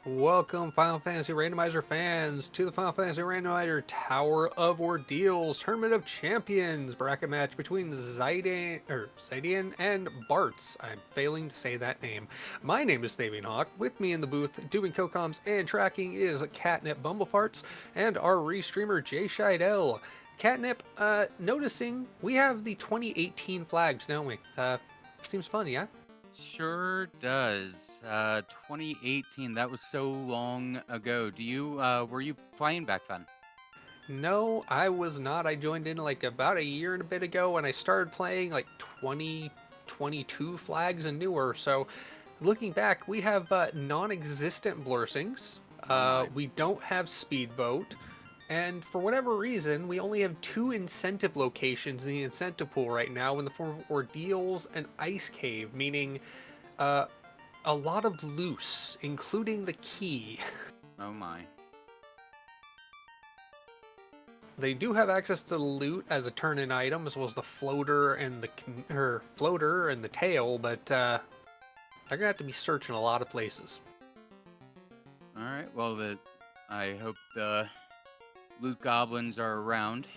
Welcome, Final Fantasy Randomizer fans, to the Final Fantasy Randomizer Tower of Ordeals Tournament of Champions bracket match between Zidane and Bartz. I'm failing to say that name. My name is Thavian Hawk. With me in the booth, doing co-coms and tracking is Catnip Bumblefarts and our restreamer Jay Scheidel. Catnip, noticing we have the 2018 flags, don't we? Seems fun, yeah? Sure does. 2018, that was so long ago. Were you playing back then? No, I was not. I joined in like about a year and a bit ago and I started playing like 2022 flags and newer. So looking back, we have non-existent Blursings. Oh my. We don't have Speedboat. And for whatever reason, we only have two incentive locations in the incentive pool right now in the form of Ordeals and Ice Cave, meaning uh, a lot of loose, including the key. Oh my. They do have access to the loot as a turn-in item, as well as the floater and the tail, but they're gonna have to be searching a lot of places. All right. I hope the loot goblins are around.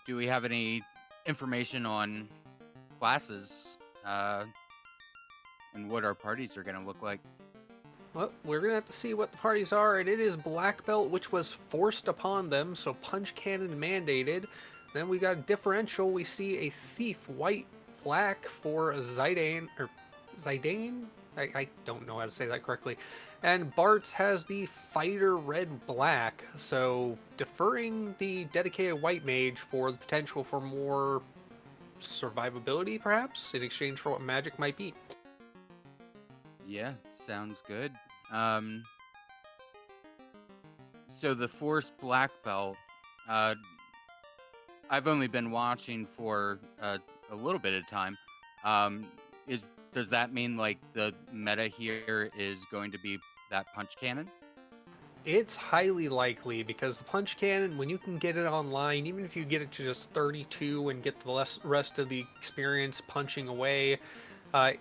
Do we have any information on classes and what our parties are gonna look like? Well, we're gonna have to see what the parties are, and it is Black Belt, which was forced upon them, so Punch Cannon mandated. Then we got a differential. We see a Thief white black for Zidane or Zidane. I don't know how to say that correctly. And Bartz has the Fighter red black, so deferring the dedicated white mage for the potential for more survivability, perhaps, in exchange for what magic might be. Yeah, sounds good. Um, so the Force Black Belt, uh, I've only been watching for a little bit of time. Does that mean like the meta here is going to be that punch cannon? It's highly likely because the punch cannon, when you can get it online, even if you get it to just 32 and get the rest of the experience punching away,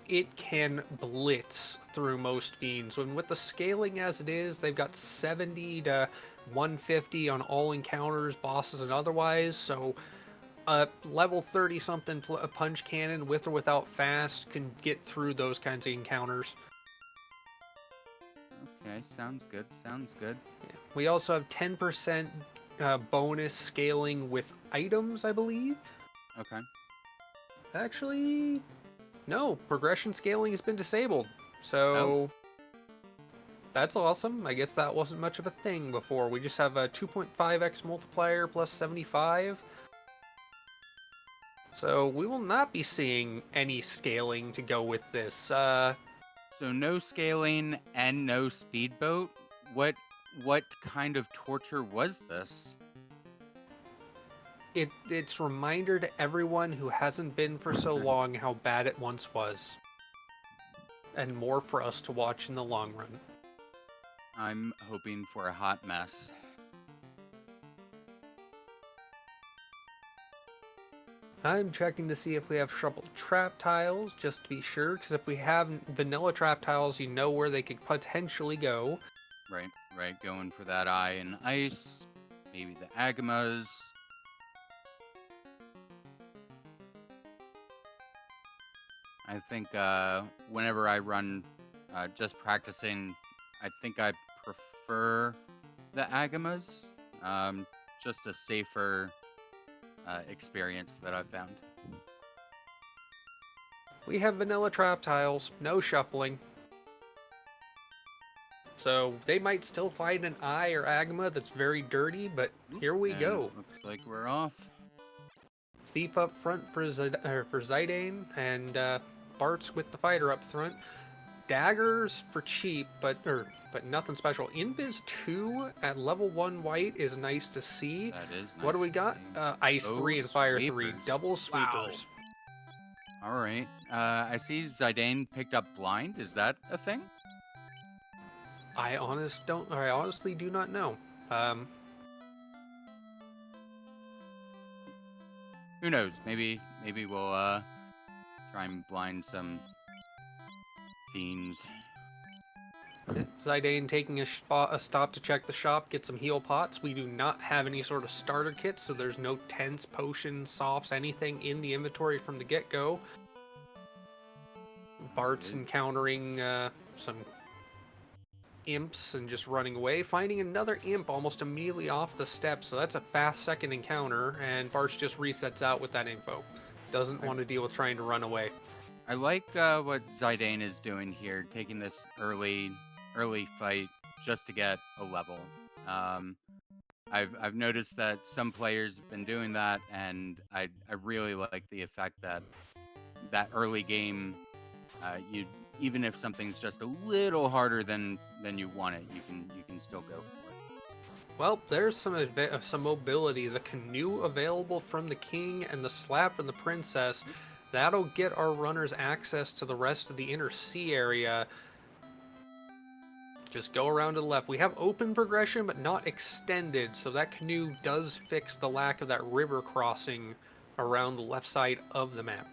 it can blitz through most fiends. When with the scaling as it is, they've got 70 to 150 on all encounters, bosses, and otherwise. So a level 30 something punch cannon with or without fast can get through those kinds of encounters. Okay, sounds good. Sounds good. Yeah. We also have 10% bonus scaling with items, I believe. Okay. Actually, no, progression scaling has been disabled. Oh, So that's awesome. I guess that wasn't much of a thing before. We just have a 2.5x multiplier plus 75. So we will not be seeing any scaling to go with this. so no scaling and no speedboat. What kind of torture was this? It's reminder to everyone who hasn't been for so long how bad it once was. And more for us to watch in the long run. I'm hoping for a hot mess. I'm checking to see if we have shuffled trap tiles, just to be sure, because if we have vanilla trap tiles, you know where they could potentially go. Right, right. Going for that eye and ice. Maybe the agamas. I think whenever I run just practicing, I think I prefer the agamas. Just a safer experience that I've found. We have vanilla trap tiles, no shuffling. So they might still find an eye or agama that's very dirty, but here we And go. looks like we're off. Thief up front for Zidane, and Bartz with the fighter up front. Daggers for cheap, but nothing special. Invis 2 at level 1 white is nice to see. That is nice. What do we to got? see. Ice Oh, 3 and Fire 3. sweepers. Double sweepers. Wow. All right. I see Zidane picked up blind. Is that a thing? I honestly do not know. Who knows? Maybe we'll try and blind some fiends. Zidane taking a stop to check the shop, get some heal pots. We do not have any sort of starter kits, so there's no tents, potions, softs, anything in the inventory from the get-go. Bartz encountering some imps and just running away, finding another imp almost immediately off the steps, so that's a fast second encounter, and Bartz just resets out with that info. Doesn't want to deal with trying to run away. I like what Zidane is doing here, taking this early fight just to get a level. I've noticed that some players have been doing that, and I really like the effect that early game, you even if something's just a little harder than you want it, you can still go for it. Well, there's some mobility. The canoe available from the king and the slab from the princess. That'll get our runners access to the rest of the inner sea area. Just go around to the left. We have open progression, but not extended, so that canoe does fix the lack of that river crossing around the left side of the map.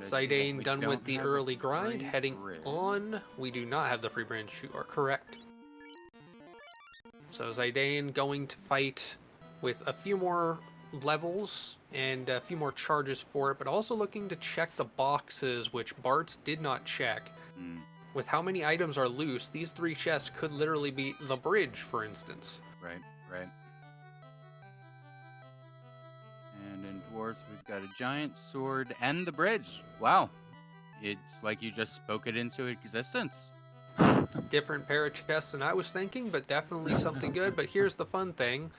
Zidane done with the early grind, heading on. We do not have the free bridge, you are correct. So Zidane going to fight with a few more levels and a few more charges for it, but also looking to check the boxes, which Bartz did not check. With how many items are loose, these 3 chests could literally be the bridge, for instance. Right. And in dwarves, we've got a giant sword and the bridge. Wow. It's like you just spoke it into existence. Different pair of chests than I was thinking, but definitely something good. But here's the fun thing.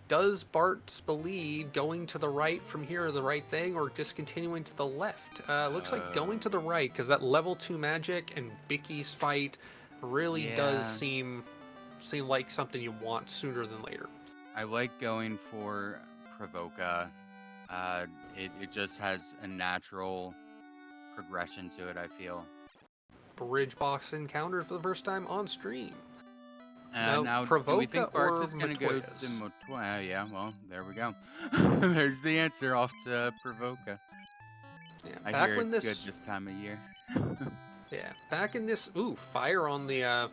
Does Bartz believe going to the right from here the right thing, or discontinuing to the left? Looks like going to the right, because that level 2 magic and Bicky's fight really does seem like something you want sooner than later. I like going for Provoca. It just has a natural progression to it, I feel. Bridge box encounter for the first time on stream. Now Provoca, do we think Bartz is going to go to Matoya? Yeah, well, there we go. There's the answer, off to Provoca. Yeah, I back hear when it's good this time of year. Yeah, back in this. Ooh, fire on the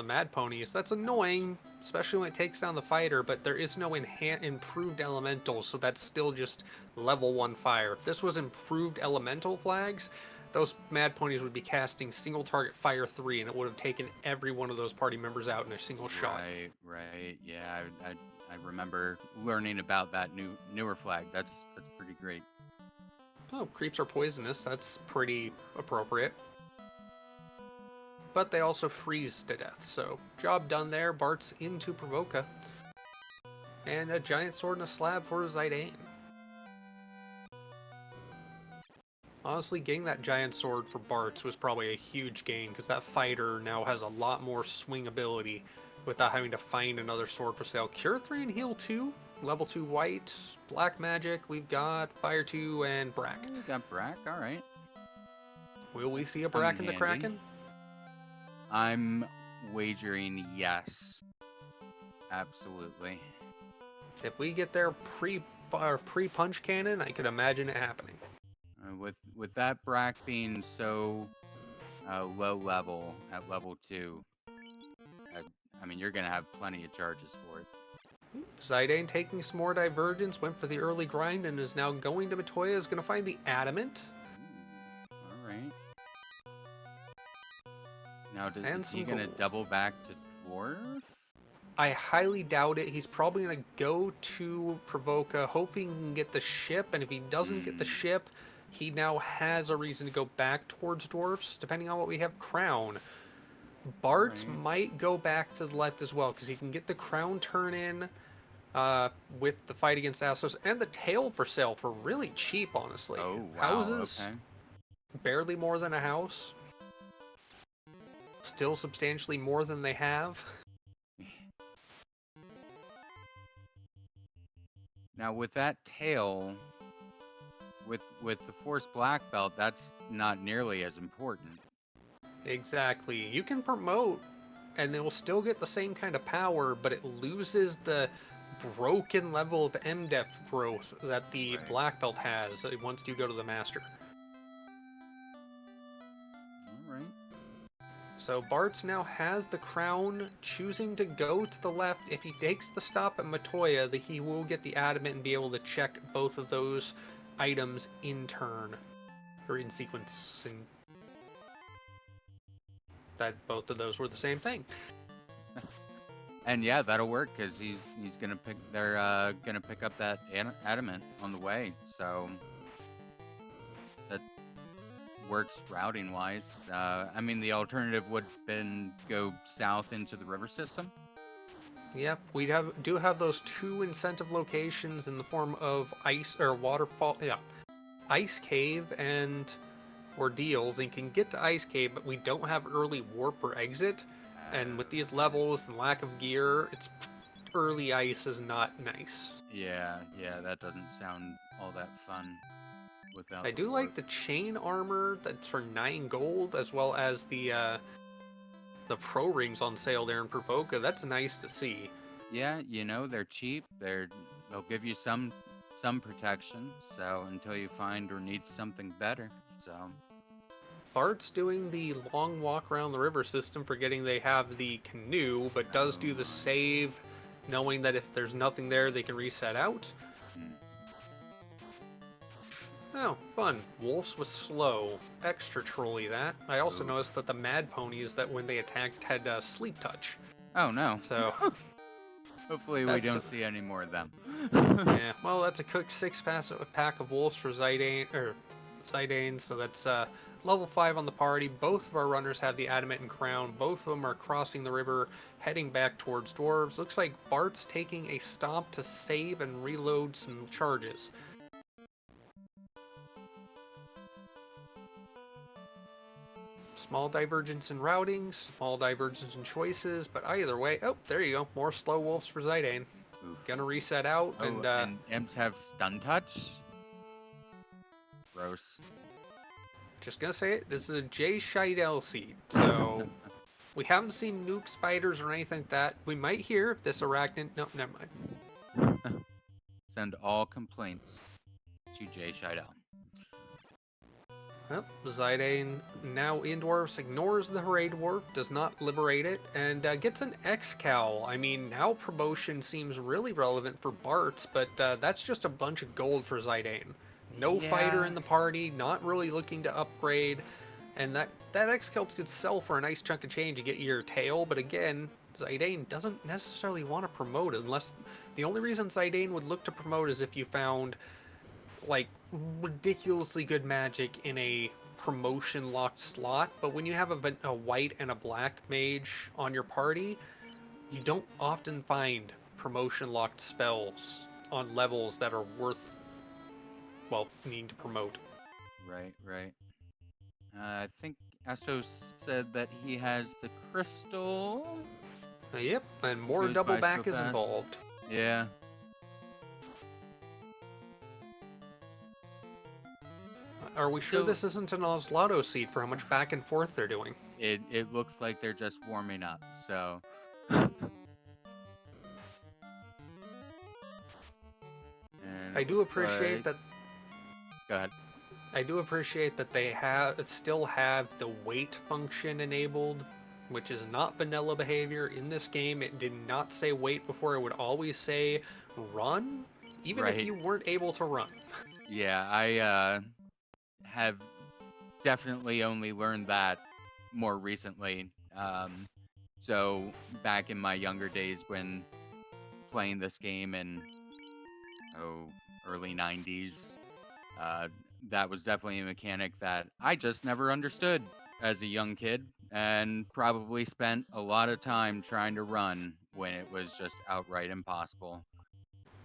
Mad Ponies. That's annoying, especially when it takes down the fighter. But there is no improved elemental, so that's still just level 1 fire. If this was improved elemental flags, those Mad Ponies would be casting single target fire 3, and it would have taken every one of those party members out in a single shot. Right. Yeah, I remember learning about that newer flag. That's pretty great. Oh, creeps are poisonous. That's pretty appropriate. But they also freeze to death, so job done there. Bartz into Provoca. And a giant sword and a slab for Zidane. Honestly, getting that giant sword for Bartz was probably a huge gain, because that fighter now has a lot more swing ability without having to find another sword for sale. Cure 3 and Heal 2, level 2 white, black magic, we've got Fire 2 and Brack. We got Brack, alright. Will we see a Brack in the Kraken? I'm wagering yes. Absolutely. If we get there pre-punch cannon, I could imagine it happening. With that Brack being so low level at level 2, I mean, you're gonna have plenty of charges for it. Zidane taking some more divergence, went for the early grind, and is now going to Matoya. Is going to find the adamant. All right. Now, is he going to double back to Dwarf? I highly doubt it. He's probably going to go to Provoca, hoping he can get the ship, and if he doesn't get the ship, he now has a reason to go back towards Dwarfs, depending on what we have Crown. Bartz might go back to the left as well, because he can get the Crown turn in with the fight against Astos, and the tail for sale for really cheap, honestly. Oh, wow. Houses, barely more than a house. Still substantially more than they have. Now, with that tail, with the Force Black Belt, that's not nearly as important. Exactly. You can promote, and they will still get the same kind of power, but it loses the broken level of M-depth growth that the Right. black belt has once you go to the master. All right. So Bartz now has the crown, choosing to go to the left. If he takes the stop at Matoya, he will get the adamant and be able to check both of those items in turn, or in sequence, and that both of those were the same thing. And yeah, that'll work because he's gonna pick. They're gonna pick up that adamant on the way, so that works routing wise. I mean, the alternative would have been go south into the river system. Yep, we do have those two incentive locations in the form of ice or waterfall. Yeah, Ice Cave and Ordeals, and can get to Ice Cave, but we don't have early warp or exit. And with these levels and lack of gear, it's early ice is not nice. Yeah, that doesn't sound all that fun. Without I the do warp. like the chain armor that's for 9 gold, as well as the pro rings on sale there in Provoca. That's nice to see. Yeah, you know, they're cheap. They'll give you some protection. So until you find or need something better. So Bart's doing the long walk around the river system, forgetting they have the canoe, but does do the save, knowing that if there's nothing there, they can reset out. Oh, fun. Wolves was slow. Extra trolly that. I also noticed that the mad ponies that when they attacked had sleep touch. Oh no. So hopefully we don't see any more of them. yeah, well, that's a cooked 6-pack of wolves for Zidane, so that's level 5 on the party. Both of our runners have the adamant and crown. Both of them are crossing the river, heading back towards dwarves. Looks like Bart's taking a stop to save and reload some charges. Small divergence in routing, small divergence in choices, but either way, oh, there you go, more slow wolves for Zidane. Gonna reset out, and imps have stun touch? Gross. Just gonna say it, this is a J. Scheidel seed, so we haven't seen nuke spiders or anything like that. We might hear if this arachnid... No, never mind. Send all complaints to J. Scheidel. Well, Zidane now in dwarves ignores the Hooray Dwarf, does not liberate it, and gets an X-Cowl. I mean, now promotion seems really relevant for Bartz, but that's just a bunch of gold for Zidane. No fighter in the party, not really looking to upgrade, and that X-Cowl could sell for a nice chunk of change to get your tail, but again, Zidane doesn't necessarily want to promote unless... The only reason Zidane would look to promote is if you found, like, ridiculously good magic in a promotion locked slot, but when you have a white and a black mage on your party, you don't often find promotion locked spells on levels that are worth, well, needing to promote. Right. I think Astos said that he has the crystal. Yep, and more double back is involved. Yeah. Are we sure this isn't an Oslaughter seed for how much back and forth they're doing? It looks like they're just warming up, so... I do appreciate that... Go ahead. I do appreciate that they still have the wait function enabled, which is not vanilla behavior. In this game, it did not say wait before. It would always say run, even if you weren't able to run. Yeah, I have definitely only learned that more recently. So back in my younger days when playing this game in early 90s, that was definitely a mechanic that I just never understood as a young kid, and probably spent a lot of time trying to run when it was just outright impossible.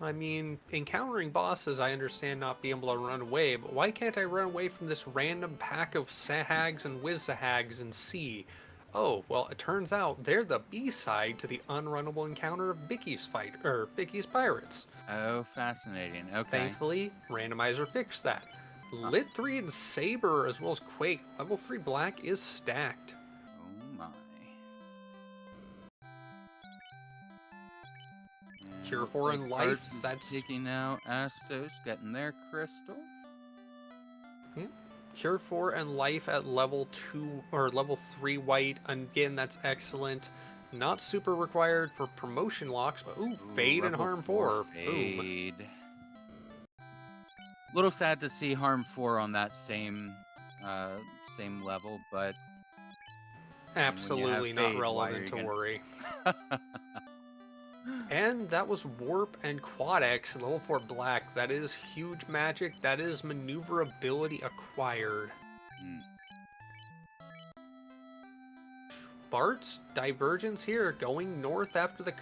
I mean, encountering bosses, I understand not being able to run away, but why can't I run away from this random pack of Sahags and Wizzahags and C? Oh, well, it turns out they're the B-side to the unrunnable encounter of Bicky's Pirates. Oh, fascinating. Okay. Thankfully, Randomizer fixed that. Lit 3 and Saber, as well as Quake, level 3 black is stacked. Oh my. Cure Looks 4 like and life. Bartz is That's taking out Astos, getting their crystal. Cure 4 and life at level 2 or level 3 white. Again, that's excellent. Not super required for promotion locks, but ooh, Fade and level Harm 4. Boom. Fade. Little sad to see Harm 4 on that same level, but Absolutely not Fade, relevant to worry. And that was Warp and Quad X level 4 black. That is huge magic. That is maneuverability acquired. Bart's divergence here, going north after the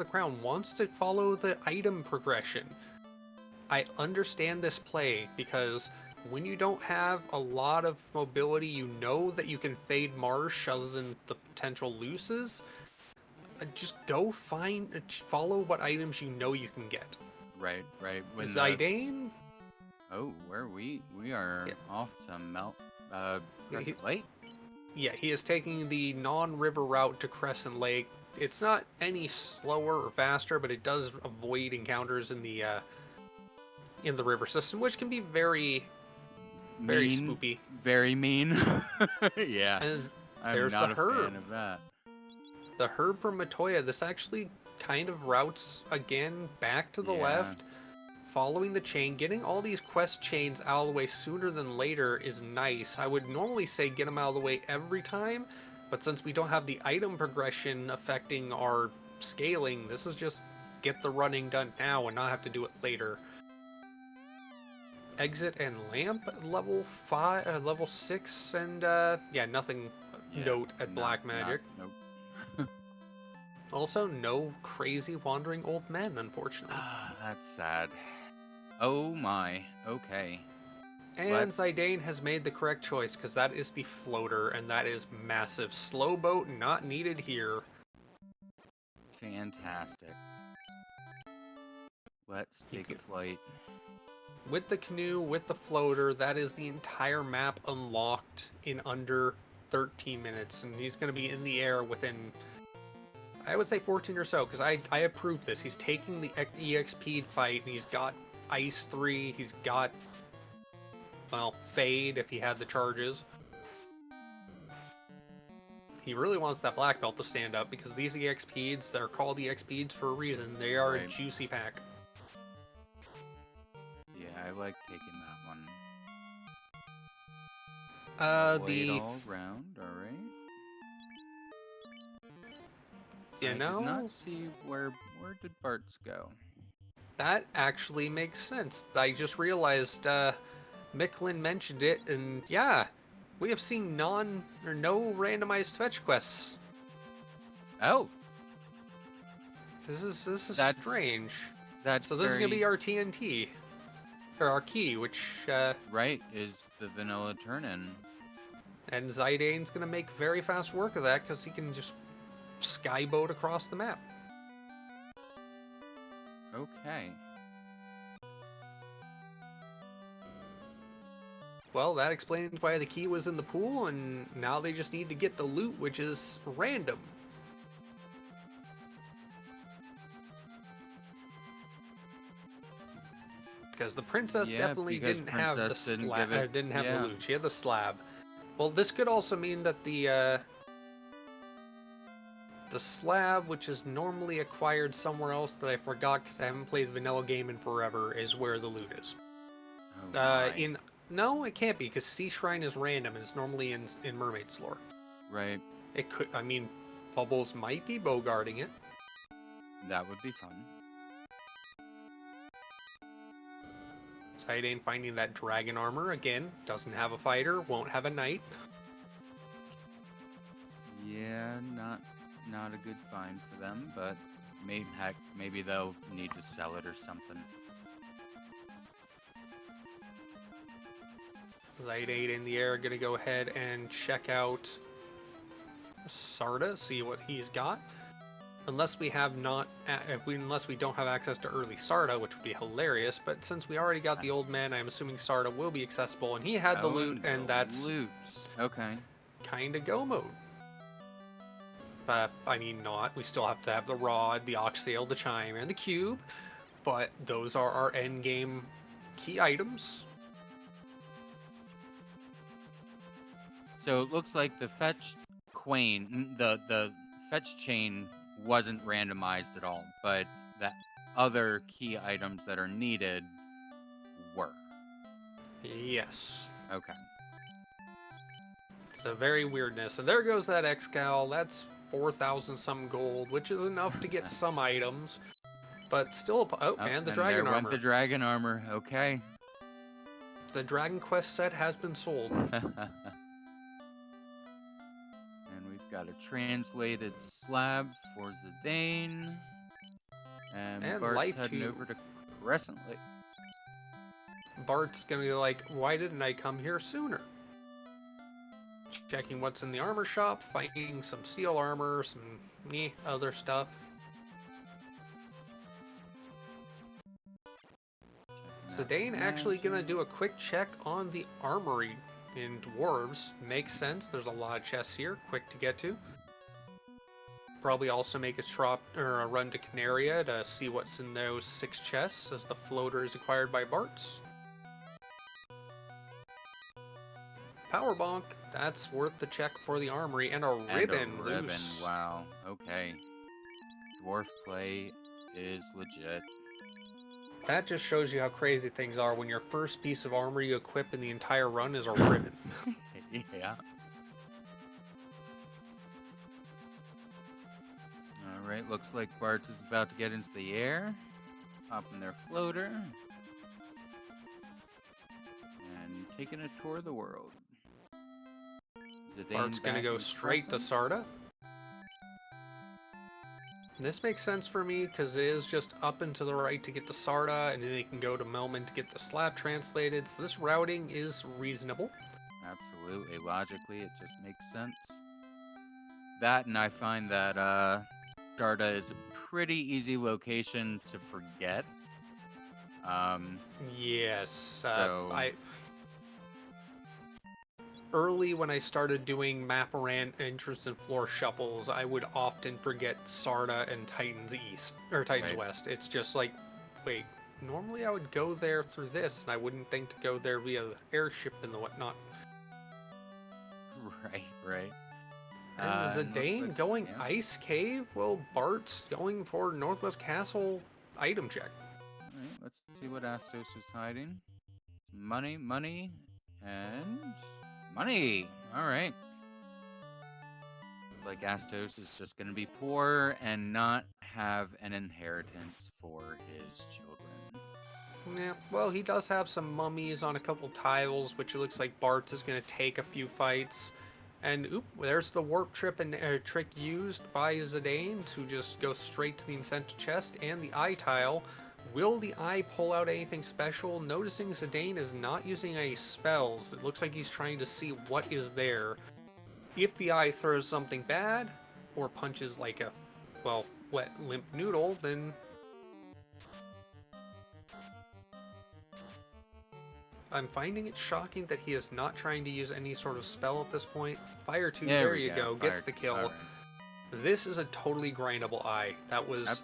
crown, wants to follow the item progression. I understand this play because when you don't have a lot of mobility, you know that you can fade marsh other than the potential looses. Just go follow what items you know you can get. Right. When Zidane? Oh, where we are off to Crescent Lake? Yeah, he is taking the non-river route to Crescent Lake. It's not any slower or faster, but it does avoid encounters in the river system, which can be very spoopy. Very mean. Yeah. And I'm there's not the a herb. fan of that. The herb from Matoya, this actually kind of routes again back to the left, following the chain. Getting all these quest chains out of the way sooner than later is nice. I would normally say get them out of the way every time, but since we don't have the item progression affecting our scaling, this is just get the running done now and not have to do it later. Exit and lamp level 6, and nothing note at Black Magic. Nope. Also, no crazy wandering old men, unfortunately. That's sad. Oh my. Okay. And Zidane has made the correct choice, because that is the floater, and that is massive. Slow boat not needed here. Fantastic. Let's take a flight. With the canoe, with the floater, that is the entire map unlocked in under 13 minutes, and he's going to be in the air within, I would say 14 or so, because I approve this. He's taking the EXP fight, and he's got Ice 3, he's got, well, Fade if he had the charges. He really wants that black belt to stand up, because these EXPs, they're called EXPs for a reason. They are a juicy pack. Yeah, I like taking that one. All round, alright. You know, I did not see where did Bartz go? That actually makes sense. I just realized Micklin mentioned it, and yeah, we have seen no randomized fetch quests. Oh, This is strange. So this is gonna be our TNT, or our key, which right, is the vanilla turn-in. And Zidane's gonna make very fast work of that because he can just skyboat across the map. Okay. Well, that explains why the key was in the pool, and now they just need to get the loot, which is random. Because the princess definitely didn't have the slab. Didn't have the loot. She had the slab. Well, this could also mean that the slab, which is normally acquired somewhere else that I forgot because I haven't played the vanilla game in forever, is where the loot is. No, it can't be, because Sea Shrine is random and it's normally in Mermaid's lore. Right. It could. I mean, Bubbles might be bogarting it. That would be fun. Zidane finding that dragon armor again. Doesn't have a fighter. Won't have a knight. Yeah, not a good find for them, but maybe they'll need to sell it or something. Zidane in the air, gonna go ahead and check out Sarda, see what he's got. Unless we don't have access to early Sarda, which would be hilarious. But since we already got the old man, I'm assuming Sarda will be accessible, and he had the loot, and that's loot. Okay. Kinda go mode. I mean, not. We still have to have the rod, the oxtail, the chime, and the cube. But those are our end game key items. So it looks like the fetch the fetch chain wasn't randomized at all, but the other key items that are needed were. Yes. Okay. It's a very weirdness. And there goes that Excal. That's 4,000 some gold, which is enough to get some items. But still, oh, and the dragon there armor. went the dragon armor. Okay. The Dragon Quest set has been sold. And we've got a translated slab for Zidane. And Bart's life heading too. over to Crescent Lake. Bart's gonna be like, why didn't I come here sooner? Checking what's in the armor shop, finding some steel armor, some other stuff. Zidane actually gonna do a quick check on the armory in Dwarves. Makes sense, there's a lot of chests here, quick to get to. Probably also make a run to Canaria to see what's in those 6 chests, as the floater is acquired by Bartz. Power bonk, that's worth the check for the armory, and a ribbon. Loose. Wow, okay. Dwarf play is legit. That just shows you how crazy things are when your first piece of armor you equip in the entire run is a ribbon. Yeah. Alright, looks like Bartz is about to get into the air. Hopping their floater. And taking a tour of the world. Bart's gonna go straight to Sarda. This makes sense for me because it is just up and to the right to get to Sarda, and then they can go to Melman to get the slab translated. So this routing is reasonable. Absolutely, logically, it just makes sense. That, and I find that Sarda is a pretty easy location to forget. Yes, early when I started doing map around entrance and floor shuffles, I would often forget Sarda and Titan's East or Titan's West. It's just like, wait, normally I would go there through this, and I wouldn't think to go there via the airship and the whatnot. Right. And Zidane going Ice Cave? Well, Bart's going for Northwest Castle item check. Alright, let's see what Astos is hiding. Money, and money! Alright. Looks like Astos is just gonna be poor and not have an inheritance for his children. Yeah, well, he does have some mummies on a couple tiles, which it looks like Bartz is going to take a few fights. And oop, there's the warp trick used by Zidane to just go straight to the incentive chest and the eye tile. Will the eye pull out anything special? Noticing Zidane is not using any spells. It looks like he's trying to see what is there. If the eye throws something bad, or punches like a, well, wet limp noodle, then I'm finding it shocking that he is not trying to use any sort of spell at this point. Fire 2, there you go, gets the kill. Right. This is a totally grindable eye. That was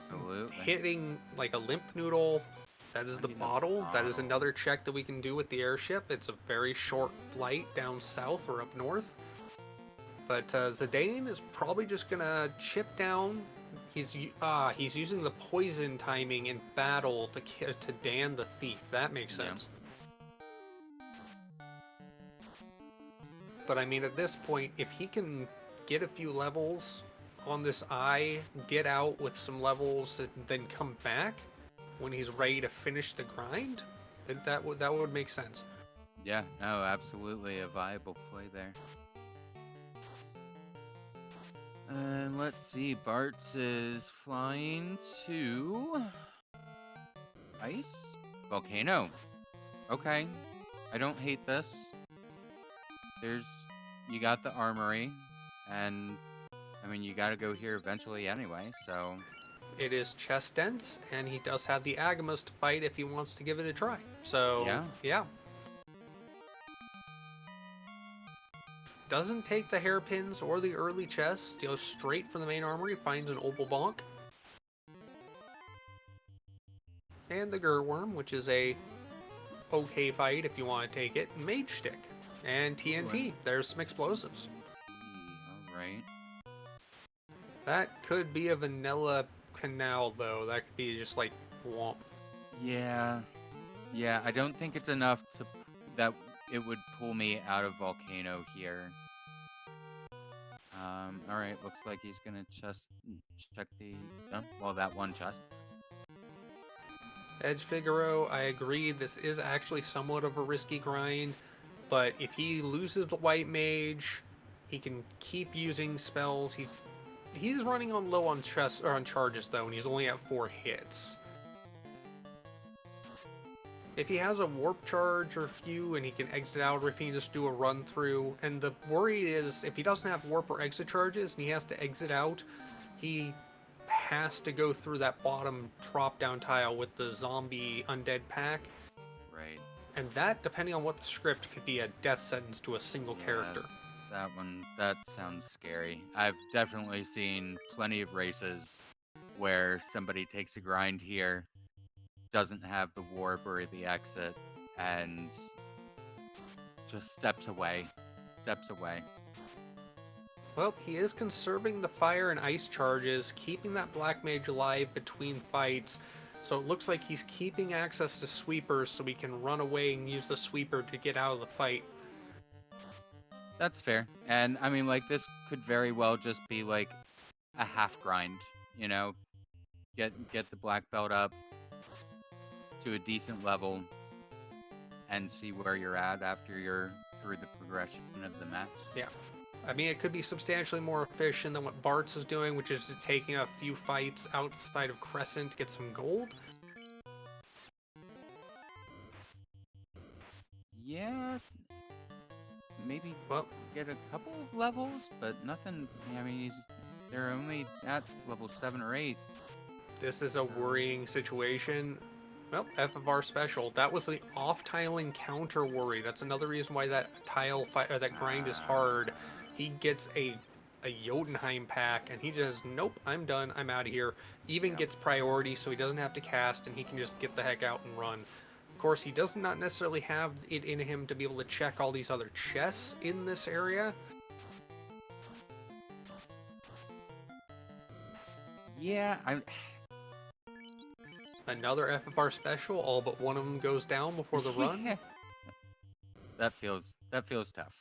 hitting like a limp noodle. That is the bottle. That is another check that we can do with the airship. It's a very short flight down south or up north. But Zidane is probably just gonna chip down. He's using the poison timing in battle to Dan the Thief. That makes sense. But I mean, at this point, if he can get a few levels on this eye, get out with some levels, and then come back when he's ready to finish the grind, then that would make sense. Yeah, no, absolutely a viable play there. And let's see, Bartz is flying to Ice? Volcano. Okay, I don't hate this. You got the armory, and I mean, you gotta go here eventually anyway, so. It is chest dense, and he does have the Agamas to fight if he wants to give it a try. So, yeah. doesn't take the hairpins or the early chest, goes straight for the main armory, finds an opal bonk. And the Gurworm, which is a okay fight if you want to take it. Mage Stick. And TNT. There's some explosives. Alright. That could be a vanilla canal, though. That could be just like womp. Yeah. Yeah, I don't think it's enough to that it would pull me out of Volcano here. Alright, looks like he's gonna check the well, that one chest. Edge Figaro, I agree. This is actually somewhat of a risky grind, but if he loses the White Mage, he can keep using spells. He's running on low on charges though, and he's only at 4 hits. If he has a warp charge or few and he can exit out, or if he can just do a run through, and the worry is if he doesn't have warp or exit charges and he has to exit out, he has to go through that bottom drop down tile with the zombie undead pack. Right. And that, depending on what the script, could be a death sentence to a single character. That sounds scary. I've definitely seen plenty of races where somebody takes a grind here, doesn't have the warp or the exit, and just steps away. Well, he is conserving the fire and ice charges, keeping that black mage alive between fights, so it looks like he's keeping access to sweepers so he can run away and use the sweeper to get out of the fight. That's fair. And I mean, like, this could very well just be like a half grind, you know? Get the black belt up to a decent level and see where you're at after you're through the progression of the match. Yeah. I mean, it could be substantially more efficient than what Bartz is doing, which is taking a few fights outside of Crescent to get some gold. Yeah, maybe Well, get a couple of levels, but nothing. I mean, they're only at level 7 or 8. this is a worrying situation. Well, FFR special. That was the off-tile encounter worry. That's another reason why that tile fight or that grind is hard. He gets a Jotunheim pack, and he just, nope, I'm done, I'm out of here. Even gets priority, so he doesn't have to cast, and he can just get the heck out and run. Of course, he does not necessarily have it in him to be able to check all these other chests in this area. Yeah, Another FFR special, all but one of them goes down before the run. That feels tough. That feels tough.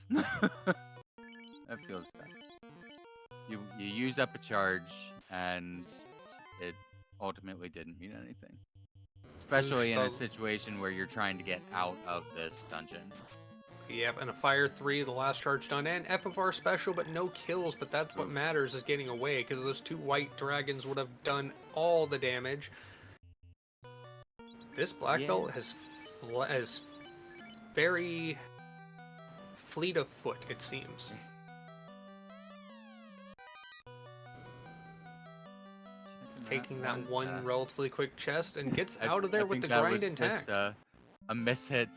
You use up a charge, and it ultimately didn't mean anything. Especially in a situation where you're trying to get out of this dungeon. Yep, and a Fire 3, the last charge done, and FFR special, but no kills, but that's what matters, is getting away, because those 2 white dragons would have done all the damage. This black belt has very fleet of foot, it seems. Taking that one relatively quick chest and gets out of there with the grind intact. Just a mishit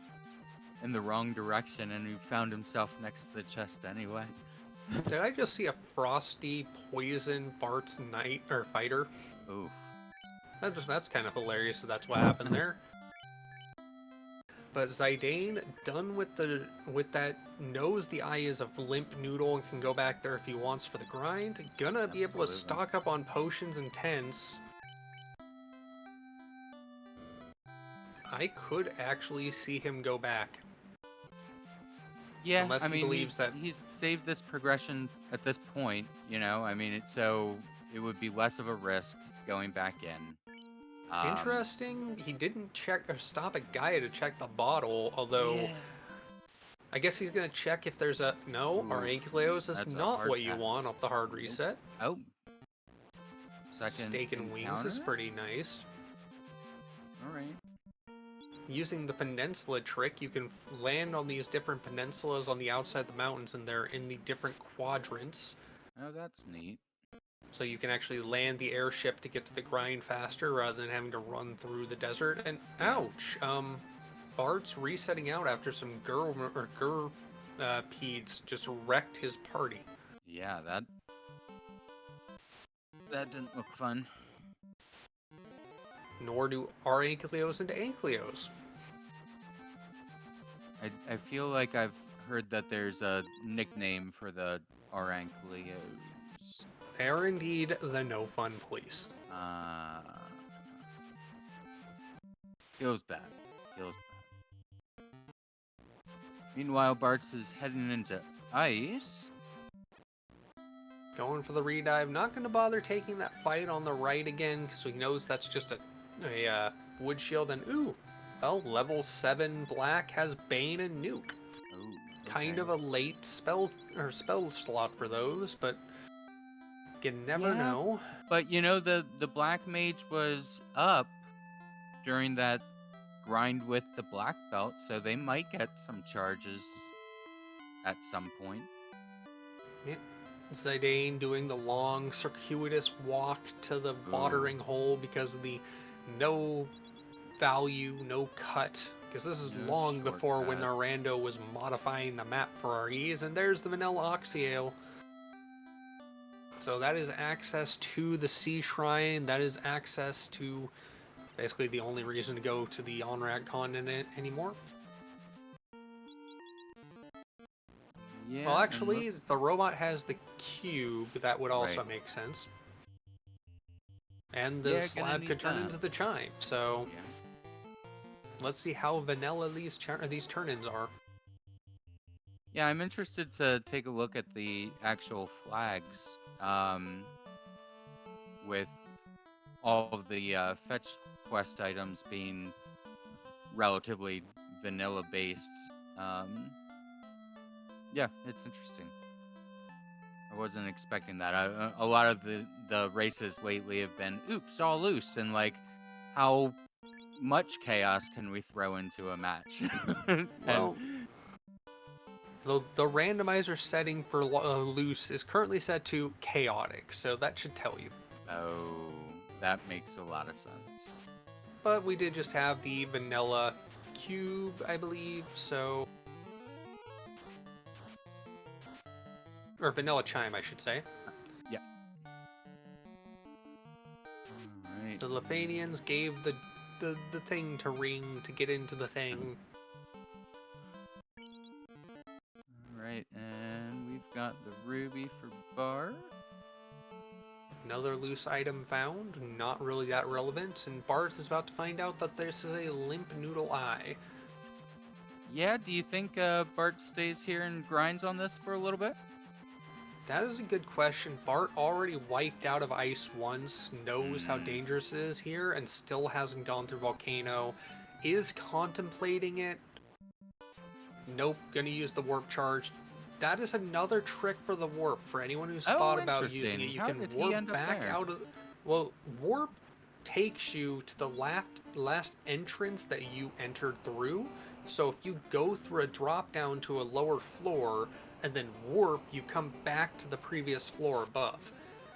in the wrong direction, and he found himself next to the chest anyway. Did I just see a frosty poison Bartz knight or fighter? Ooh. That's kind of hilarious. So that's what happened there. But Zidane, done with that, knows the eye is a limp noodle and can go back there if he wants for the grind. Gonna be able to stock up on potions and tents. I could actually see him go back. Yeah, unless I mean, he believes that he's saved this progression at this point, you know? I mean, so it would be less of a risk going back in. Interesting. He didn't check or stop a guy to check the bottle, although I guess he's gonna check if there's a Aranculeos is not what you want off the hard reset. Oh. Second Steak and Wings is pretty nice. Alright. Using the peninsula trick, you can land on these different peninsulas on the outside of the mountains, and they're in the different quadrants. Oh, that's neat. So you can actually land the airship to get to the grind faster rather than having to run through the desert. And ouch! Bart's resetting out after some Peds just wrecked his party. Yeah, that didn't look fun. Nor do our Ankylios into Ankylios. I feel like I've heard that there's a nickname for the Arankleos. They are indeed the no fun police. Feels bad. Feels bad. Meanwhile, Bartz is heading into ice. Going for the redive. Not going to bother taking that fight on the right again because he knows that's just a wood shield. And ooh, well, level 7 black has Bane and Nuke. Ooh, okay. Kind of a late spell slot for those, but you never know. But you know, the black mage was up during that grind with the black belt, so they might get some charges at some point. Yeah. Zidane doing the long circuitous walk to the watering hole because of the no value, no cut. Because this is long before when the rando was modifying the map for our ease. And there's the vanilla oxyale. So that is access to the sea shrine. That is access to basically the only reason to go to the Onrak continent anymore. Yeah, well, actually, the robot has the cube. That would also make sense. And the slab could turn into the chime. So let's see how vanilla these turn-ins are. Yeah, I'm interested to take a look at the actual flags with all of the fetch quest items being relatively vanilla-based. Yeah, it's interesting. I wasn't expecting that. A lot of the races lately have been, oops, all loose, and like, how much chaos can we throw into a match? Well, the randomizer setting for loose is currently set to chaotic, so that should tell you. Oh, that makes a lot of sense. But we did just have the vanilla cube, I believe, so... Or vanilla chime, I should say. Yeah. Alright. The Lefanians gave the thing to ring to get into the thing. Alright, and we've got the ruby for Bart. Another loose item found, not really that relevant, and Bart is about to find out that this is a limp noodle eye. Yeah, do you think Bart stays here and grinds on this for a little bit? That is a good question. Bart already wiped out of ice once, knows how dangerous it is here, and still hasn't gone through Volcano. Is contemplating it. Nope, gonna use the warp charge. That is another trick for the warp. For anyone who's thought about using it, you can warp back out of... Well, warp takes you to the last entrance that you entered through. So if you go through a drop down to a lower floor and then warp, you come back to the previous floor above.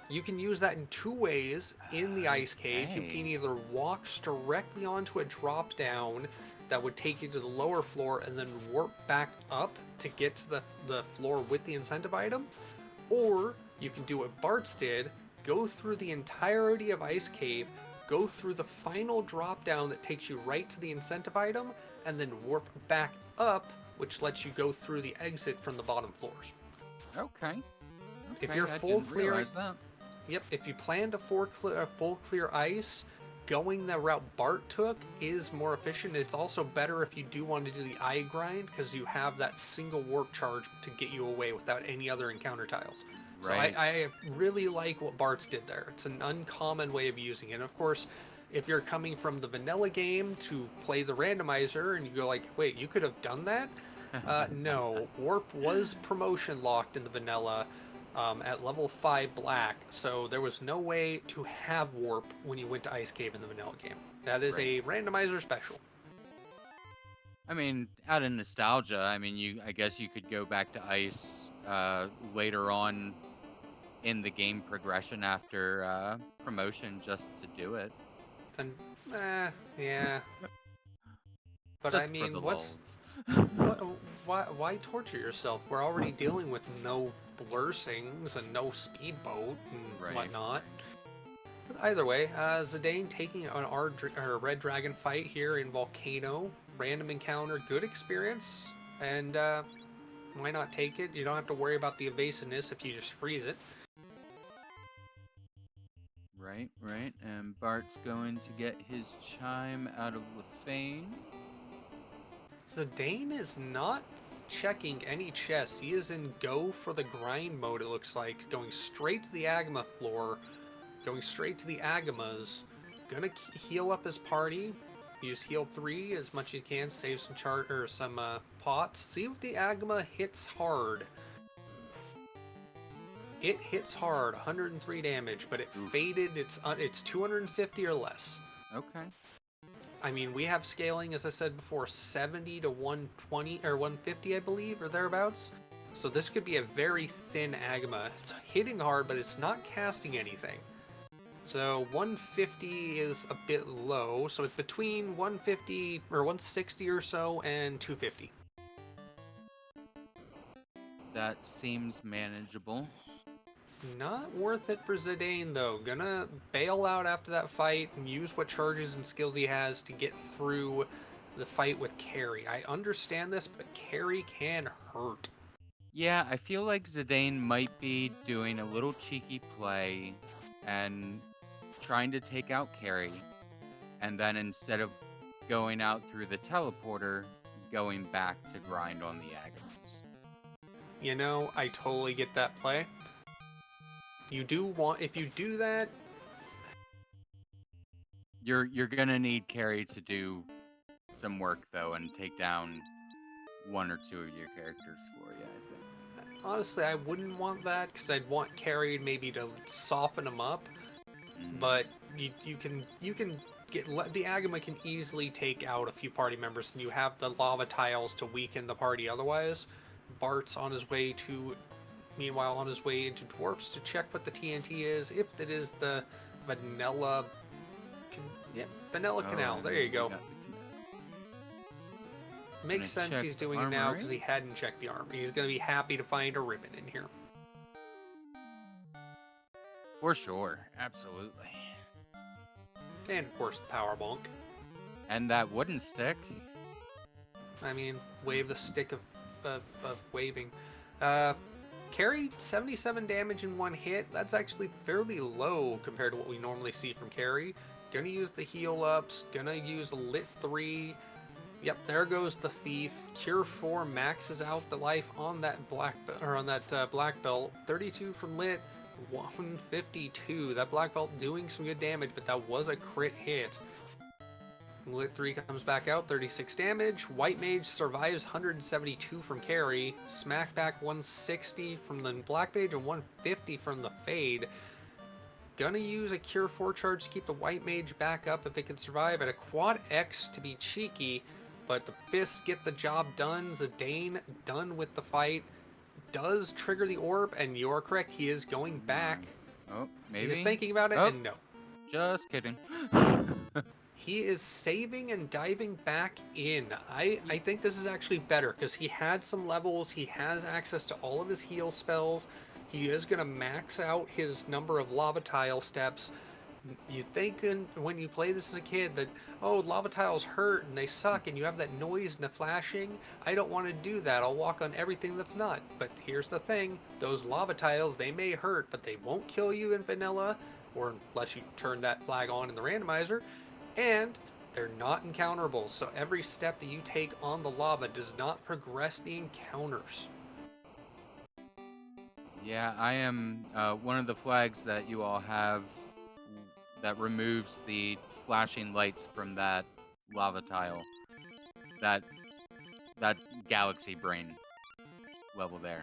You can use that in two ways in the ice cave. You can either walk directly onto a drop down that would take you to the lower floor and then warp back up to get to the floor with the incentive item, or you can do what Bartz did, go through the entirety of Ice Cave, go through the final drop down that takes you right to the incentive item, and then warp back up, which lets you go through the exit from the bottom floors. Okay. If you're full clear, yep. If you plan to full clear ice, going the route Bart took is more efficient. It's also better if you do want to do the eye grind because you have that single warp charge to get you away without any other encounter tiles. Right. So I really like what Bartz did there. It's an uncommon way of using it. And of course, if you're coming from the vanilla game to play the randomizer and you go like, wait, you could have done that? No, warp was promotion locked in the vanilla at level 5 black, so there was no way to have warp when you went to Ice Cave in the vanilla game. That is a randomizer special. I mean, out of nostalgia, I mean, I guess you could go back to ice later on in the game progression after promotion just to do it. Then, yeah. But just I mean, why torture yourself? We're already dealing with no blursings and no speedboat and whatnot. But either way, Zidane taking on our Red Dragon fight here in Volcano. Random encounter, good experience, and why not take it? You don't have to worry about the evasiveness if you just freeze it. Right. And Bart's going to get his chime out of Lefane. Zidane is not checking any chests. He is in go for the grind mode, it looks like. Going straight to the Agama floor. Going straight to the Agamas. Gonna heal up his party. Use heal 3 as much as you can. Save some pots. See if the Agama hits hard. It hits hard, 103 damage, but it faded. It's 250 or less. Okay. I mean, we have scaling, as I said before, 70 to 120 or 150, I believe, or thereabouts. So this could be a very thin Agama. It's hitting hard, but it's not casting anything. So 150 is a bit low. So it's between 150 or 160 or so and 250. That seems manageable. Not worth it for Zidane, though. Gonna bail out after that fight and use what charges and skills he has to get through the fight with Carry. I understand this, but Carry can hurt. Yeah, I feel like Zidane might be doing a little cheeky play and trying to take out Carry, and then instead of going out through the teleporter, going back to grind on the Agamans. You know, I totally get that play. If you do that, you're gonna need Carry to do some work though, and take down 1 or 2 of your characters for you, I think. Honestly, I wouldn't want that because I'd want Carry maybe to soften him up. But you can get the Agama can easily take out a few party members, and you have the lava tiles to weaken the party otherwise. Bart's on his way meanwhile on his way into Dwarfs to check what the TNT is, if it is the Vanilla Canal. There you go. Makes sense he's doing it now because he hadn't checked the armor. He's going to be happy to find a ribbon in here. For sure, absolutely. And of course the power bonk. And that wooden stick. I mean, wave the stick of waving. Carry 77 damage in one hit. That's actually fairly low compared to what we normally see from Carry. Gonna use the heal ups. Gonna use Lit 3. Yep, there goes the Thief. Cure 4 maxes out the life on that black belt. 32 from Lit. 152. That black belt doing some good damage, but that was a crit hit. Lit 3 comes back out, 36 damage. White Mage survives 172 from Carry. Smack back 160 from the Black Mage and 150 from the Fade. Gonna use a Cure 4 charge to keep the White Mage back up if it can survive, and a Quad X to be cheeky, but the Fists get the job done. Zidane done with the fight. Does trigger the orb, and you're correct, he is going back. Oh, maybe? He is thinking about it, and no. Just kidding. He is saving and diving back in. I think this is actually better, because he had some levels, he has access to all of his heal spells, he is going to max out his number of lava tile steps. You think when you play this as a kid that, oh, lava tiles hurt and they suck and you have that noise and the flashing. I don't want to do that. I'll walk on everything that's not. But here's the thing. Those lava tiles, they may hurt, but they won't kill you in vanilla, or unless you turn that flag on in the randomizer. And they're not encounterable. So every step that you take on the lava does not progress the encounters. Yeah, I am one of the flags that you all have that removes the flashing lights from that lava tile. That galaxy brain level there.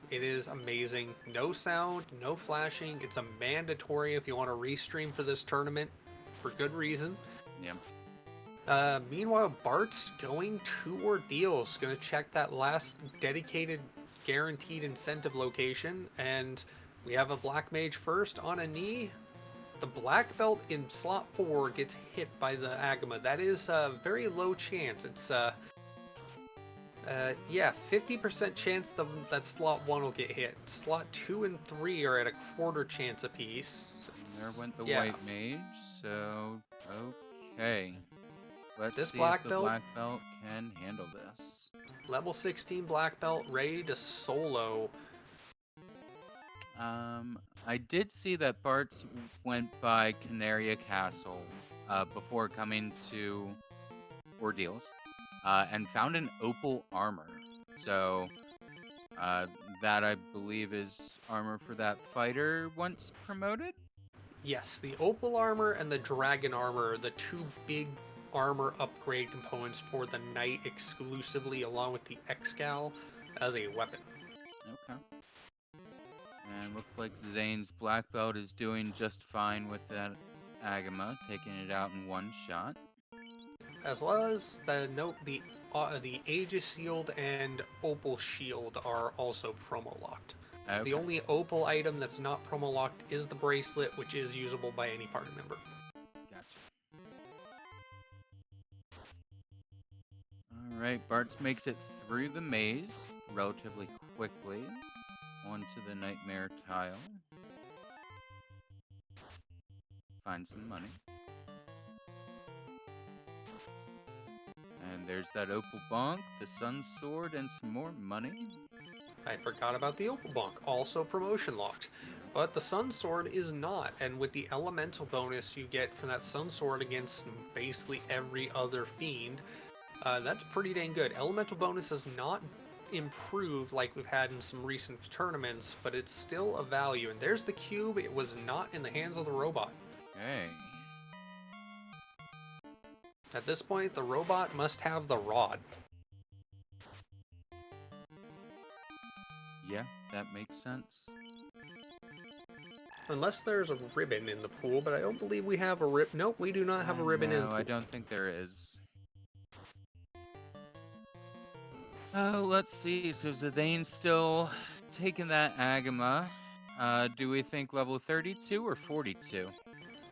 It is amazing. No sound, no flashing. It's a mandatory if you want to restream for this tournament for good reason. Yeah. Meanwhile, Bart's going to Ordeals. Going to check that last dedicated, guaranteed incentive location. And we have a Black Mage first on a knee. The black belt in slot 4 gets hit by the Agama. That is a very low chance. It's Yeah, 50% chance that slot 1 will get hit. Slot 2 and 3 are at a quarter chance apiece. There went the Yeah. white mage, so okay. Let's This see if black the belt, black belt can handle this. level 16 black belt, ready to solo. I did see that Bartz went by Canaria Castle before coming to Ordeals and found an opal armor. So that I believe is armor for that fighter once promoted. Yes, the opal armor and the dragon armor are the two big armor upgrade components for the knight exclusively, along with the excal as a weapon. Okay. And looks like Zane's black belt is doing just fine with that Agama, taking it out in one shot. As well as the Aegis Shield and Opal Shield are also promo locked. Okay. The only Opal item that's not promo locked is the bracelet, which is usable by any party member. Gotcha. Alright, Bartz makes it through the maze relatively quickly onto the Nightmare tile. Find some money. And there's that Opal Bonk, the Sun Sword, and some more money. I forgot about the Opal Bonk, also promotion locked. But the Sun Sword is not, and with the elemental bonus you get from that Sun Sword against basically every other fiend, that's pretty dang good. Elemental bonus is not improved like we've had in some recent tournaments, but it's still a value. And there's the cube. It was not in the hands of the robot. Hey. At this point, the robot must have the rod. Yeah, that makes sense. Unless there's a ribbon in the pool, but I don't believe we have a rib. Nope, we do not have a ribbon in the No, pool. I don't think there is. Oh, let's see. So Zidane's still taking that Agama. Do we think level 32 or 42?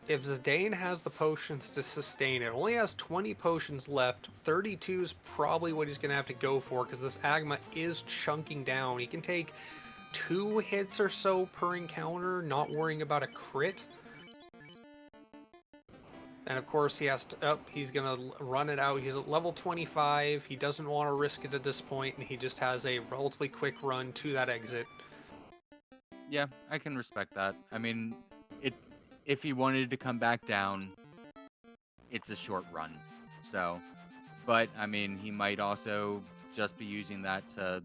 If Zidane has the potions to sustain it, only has 20 potions left. 32 is probably what he's going to have to go for because this Agma is chunking down. He can take 2 hits or so per encounter, not worrying about a crit. And of course he has to, he's going to run it out. He's at level 25. He doesn't want to risk it at this point, and he just has a relatively quick run to that exit. Yeah, I can respect that. I mean, if he wanted to come back down, it's a short run. So, but I mean, he might also just be using that to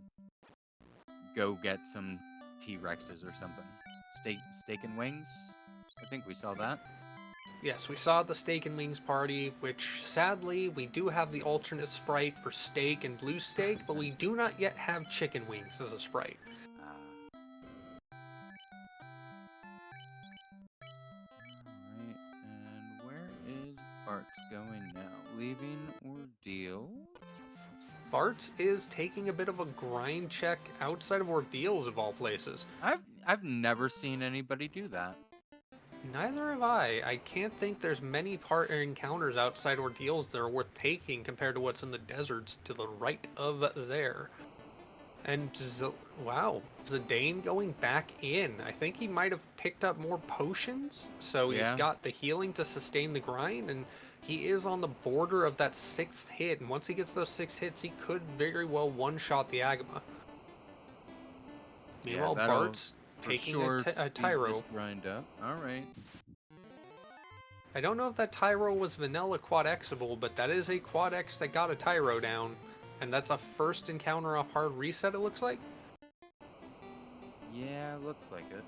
go get some T-Rexes or something. Steak and wings? I think we saw that. Yes, we saw the Steak and Wings party, which sadly we do have the alternate sprite for steak and blue steak, but we do not yet have chicken wings as a sprite. Alright, and where is Bartz going now? Leaving Ordeal? Bartz is taking a bit of a grind check outside of Ordeals of all places. I've never seen anybody do that. Neither have I. I can't think there's many partner encounters outside Ordeals that are worth taking compared to what's in the deserts to the right of there. And wow, Zidane going back in. I think he might have picked up more potions, so he's got the healing to sustain the grind, and he is on the border of that 6th hit. And once he gets those 6 hits, he could very well one-shot the Agama. Meanwhile, Bartz taking a Tyro. Grind up. All right. I don't know if that Tyro was vanilla quad Xable, but that is a quad X that got a Tyro down. And that's a first encounter off hard reset, it looks like? Yeah, looks like it.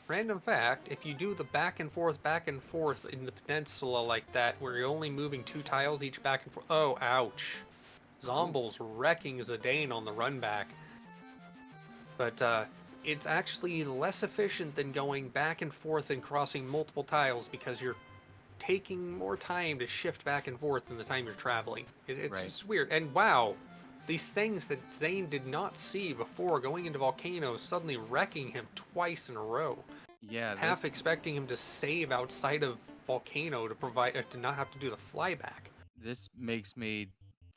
Random fact, if you do the back and forth in the peninsula like that, where you're only moving 2 tiles each back and forth... Oh, ouch. Zombal's wrecking Zidane on the run back. But it's actually less efficient than going back and forth and crossing multiple tiles because you're taking more time to shift back and forth than the time you're traveling. It's just weird. And wow, these things that Zane did not see before going into volcanoes suddenly wrecking him twice in a row. Yeah. Half expecting him to save outside of Volcano to provide to not have to do the flyback. This makes me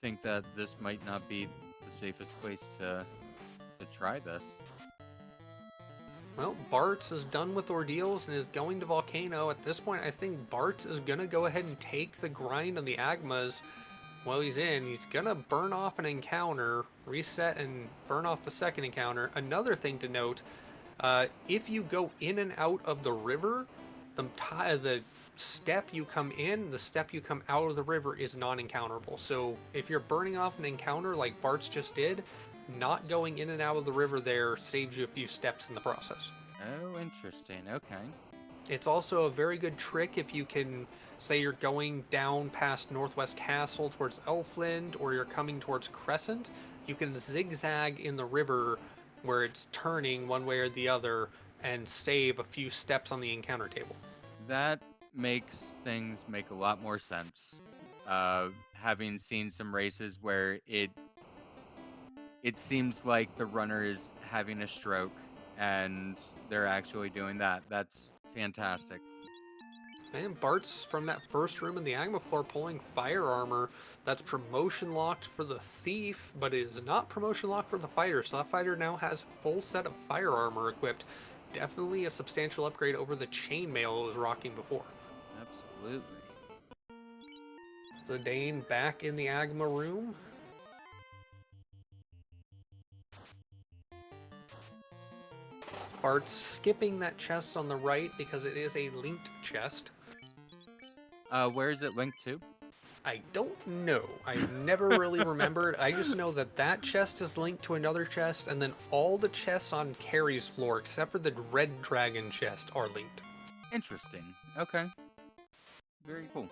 think that this might not be the safest place to try this. Well, Bartz is done with ordeals and is going to Volcano. At this point, I think Bartz is going to go ahead and take the grind on the Agmas while he's in. He's going to burn off an encounter, reset and burn off the second encounter. Another thing to note, if you go in and out of the river, the step you come in, the step you come out of the river is non-encounterable. So if you're burning off an encounter like Bartz just did, not going in and out of the river there saves you a few steps in the process. Oh, interesting. Okay. It's also a very good trick if you can, say you're going down past Northwest Castle towards Elfland, or you're coming towards Crescent, you can zigzag in the river where it's turning one way or the other and save a few steps on the encounter table. That makes things make a lot more sense. Having seen some races where it seems like the runner is having a stroke and they're actually doing that. That's fantastic. And Bart's from that first room in the Agma floor pulling fire armor. That's promotion locked for the thief, but it is not promotion locked for the fighter. So that fighter now has a full set of fire armor equipped. Definitely a substantial upgrade over the chainmail it was rocking before. Absolutely. Zidane back in the Agma room. Bart's skipping that chest on the right because it is a linked chest. Where is it linked to? I don't know. I never really remembered. I just know that that chest is linked to another chest, and then all the chests on Carrie's floor, except for the red dragon chest, are linked. Interesting. Okay. Very cool.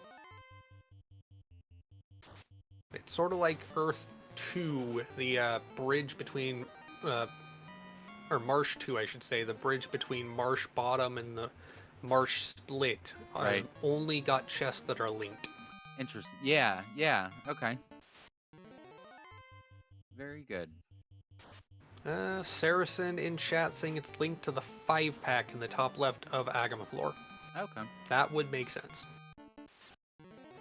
It's sort of like Earth 2, the bridge between, or Marsh 2, I should say, the bridge between Marsh Bottom and the Marsh Split. Right. Only got chests that are linked. Interesting. Yeah. Okay. Very good. Saracen in chat saying it's linked to the 5-pack in the top left of Agama floor. Okay. That would make sense.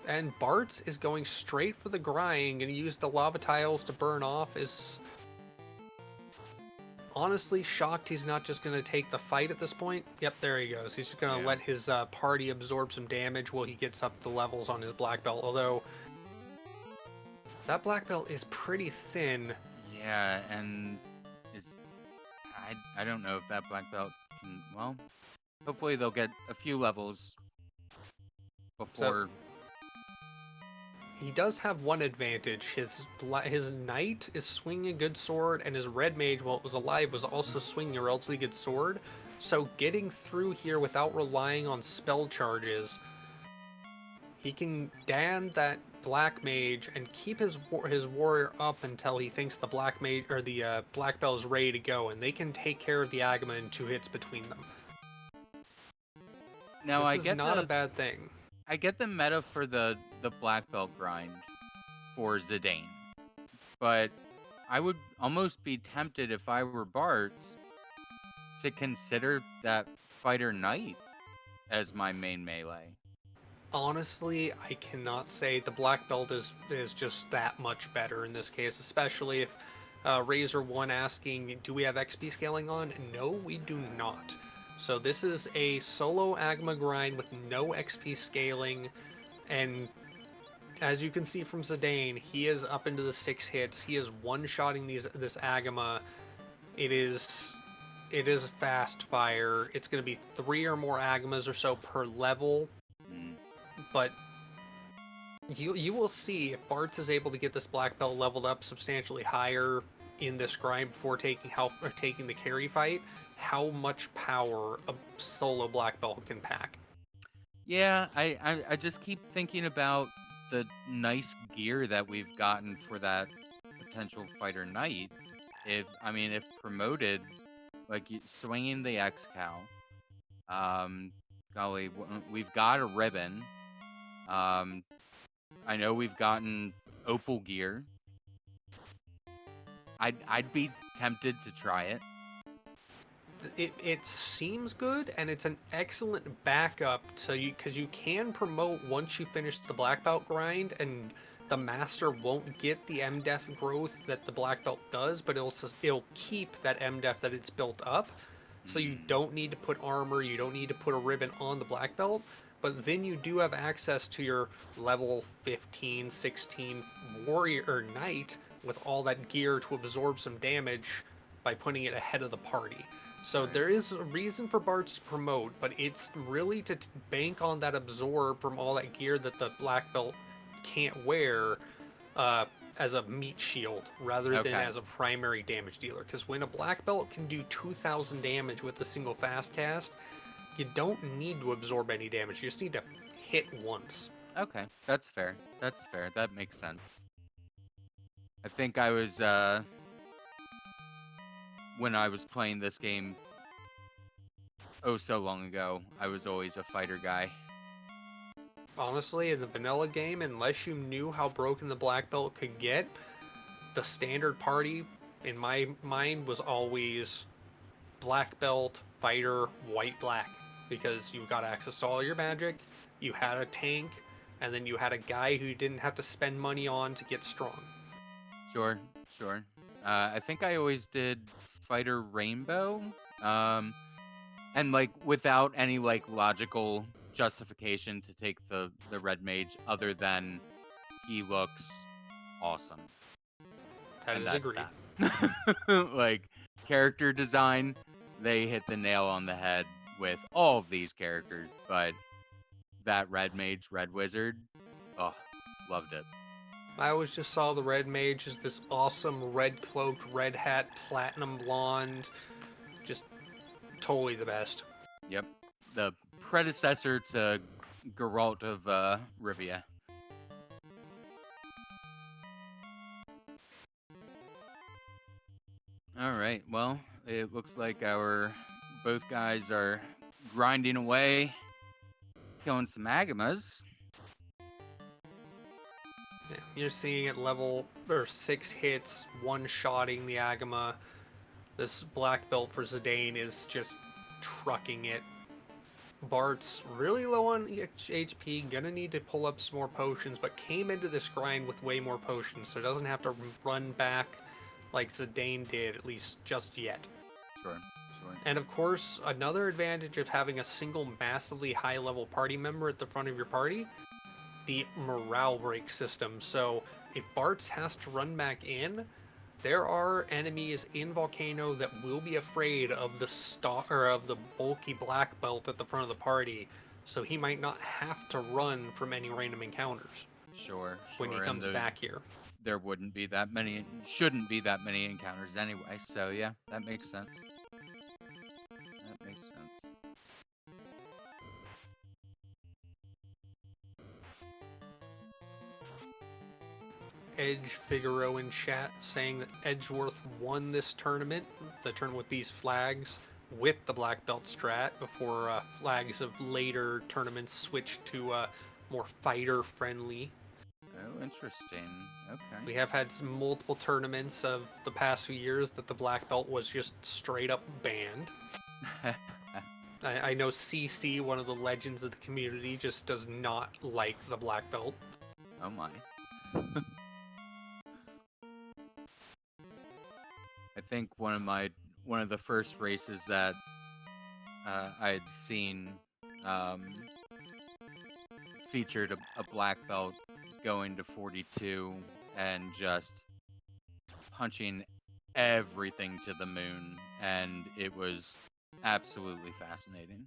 And Bartz is going straight for the grind and use the lava tiles to burn off. Is honestly shocked he's not just going to take the fight at this point. Yep, there he goes. He's just going to let his party absorb some damage while he gets up the levels on his black belt. Although that black belt is pretty thin. Yeah, and I don't know if that black belt can, well, hopefully they'll get a few levels before. He does have one advantage. His knight is swinging a good sword, and his red mage, while it was alive, was also swinging a relatively good sword. So getting through here without relying on spell charges, he can dan that black mage and keep his warrior up until he thinks the black mage or the black belt is ready to go, and they can take care of the Agama in 2 hits between them. Now this is not a bad thing. I get the meta for the black belt grind for Zidane, but I would almost be tempted if I were Bartz to consider that fighter knight as my main melee. Honestly, I cannot say the black belt is just that much better in this case, especially if Razor1 asking, do we have XP scaling on? No, we do not. So this is a solo Agma grind with no XP scaling, and as you can see from Zidane, he is up into the 6 hits. He is one-shotting this Agama. It is fast fire. It's going to be 3 or more Agamas or so per level, but you will see if Bartz is able to get this black belt leveled up substantially higher in this grind before taking the carry fight, how much power a solo black belt can pack. Yeah, I just keep thinking about the nice gear that we've gotten for that potential fighter knight. If promoted, like swinging the X-Cow, golly, we've got a ribbon. I know we've gotten opal gear. I'd be tempted to try it. It seems good, and it's an excellent backup to you because you can promote once you finish the black belt grind, and the master won't get the MDef growth that the black belt does, but it'll keep that MDef that it's built up. So you Mm, don't need to put armor, you don't need to put a ribbon on the black belt, but then you do have access to your level 15, 16 warrior or knight with all that gear to absorb some damage by putting it ahead of the party. So right. there is a reason for Bartz to promote, but it's really to bank on that absorb from all that gear that the black belt can't wear uh, as a meat shield rather than Okay. as a primary damage dealer. Because when a black belt can do 2,000 damage with a single fast cast, you don't need to absorb any damage. You just need to hit once. Okay. That's fair. That's fair. That makes sense. I think I was when I was playing this game oh so long ago, I was always a fighter guy. Honestly, in the vanilla game, unless you knew how broken the black belt could get, the standard party, in my mind, was always black belt, fighter, white black. Because you got access to all your magic, you had a tank, and then you had a guy who you didn't have to spend money on to get strong. Sure, sure. I think I always did fighter rainbow. Um, and like without any like logical justification to take the red mage other than he looks awesome. That And is that's agreed. that. Like character design, they hit the nail on the head with all of these characters, but that red mage, red wizard, oh, loved it. I always just saw the red mage as this awesome red cloaked, red hat, platinum blonde, just totally the best. Yep. The predecessor to Geralt of Rivia. All right. Well, it looks like our both guys are grinding away, killing some agamas. Yeah, you're seeing at level or 6 hits, one-shotting the Agama. This black belt for Zidane is just trucking it. Bart's really low on HP, gonna need to pull up some more potions, but came into this grind with way more potions, so doesn't have to run back like Zidane did, at least just yet. Sure. Sure. And of course, another advantage of having a single massively high level party member at the front of your party, the morale break system. So if Bartz has to run back in, there are enemies in Volcano that will be afraid of the stock or of the bulky black belt at the front of the party, so he might not have to run from any random encounters Sure. when he Sure. And comes back here. there wouldn't be that many, shouldn't be that many encounters anyway. So yeah, that makes sense. That makes sense. Edge Figaro in chat saying that Edgeworth won this tournament, the tournament with these flags, with the black belt strat before flags of later tournaments switched to more fighter friendly. Oh, interesting. We Okay. have had multiple tournaments of the past few years that the black belt was just straight up banned. I know CC, one of the legends of the community, just does not like the black belt. Oh my. I think one of the first races that I had seen um, featured a black belt going to 42 and just punching everything to the moon, and it was absolutely fascinating.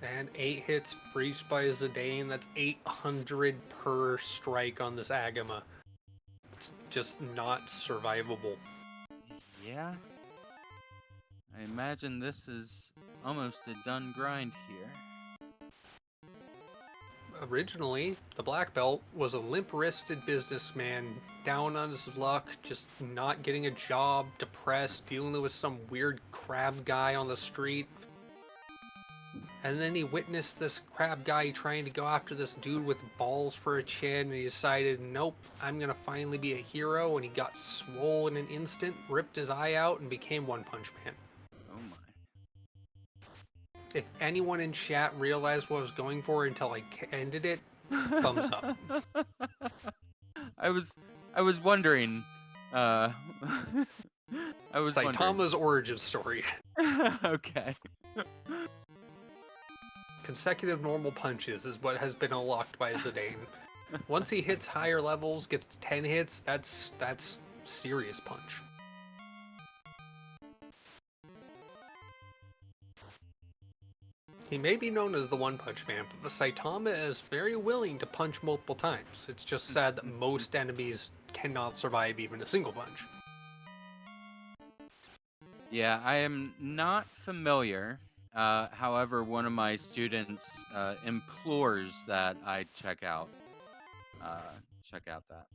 And 8 hits breached by Zidane, that's 800 per strike on this Agama. It's just not survivable. Yeah, I imagine this is almost a done grind here. Originally, the black belt was a limp-wristed businessman, down on his luck, just not getting a job, depressed, dealing with some weird crab guy on the street. And then he witnessed this crab guy trying to go after this dude with balls for a chin, and he decided, nope, I'm gonna finally be a hero, and he got swole in an instant, ripped his eye out, and became One Punch Man. If anyone in chat realized what I was going for until I ended it, thumbs up. I was wondering. Uh, I was wondering. Saitama's origin story. Okay. Consecutive normal punches is what has been unlocked by Zidane. Once he hits higher levels, gets 10 hits, that's serious punch. He may be known as the One Punch Man, but the Saitama is very willing to punch multiple times. It's just sad that most enemies cannot survive even a single punch. Yeah, I am not familiar. However, one of my students implores that I check out that.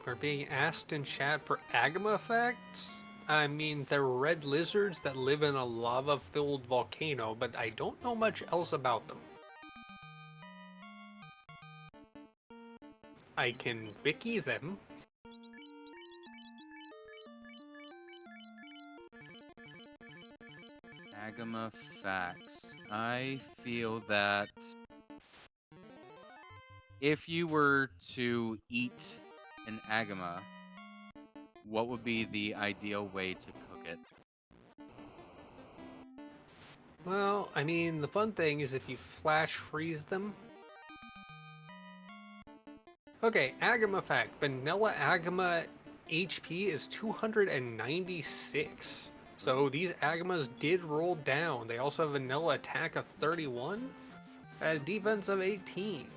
We're being asked in chat for Agama effects. I mean, they're red lizards that live in a lava-filled volcano, but I don't know much else about them. I can wiki them. Agama facts. I feel that if you were to eat an agama, what would be the ideal way to cook it? Well, I mean, the fun thing is if you flash freeze them. Okay, Agama fact. Vanilla Agama HP is 296. So these Agamas did roll down. They also have vanilla attack of 31 and a defense of 18.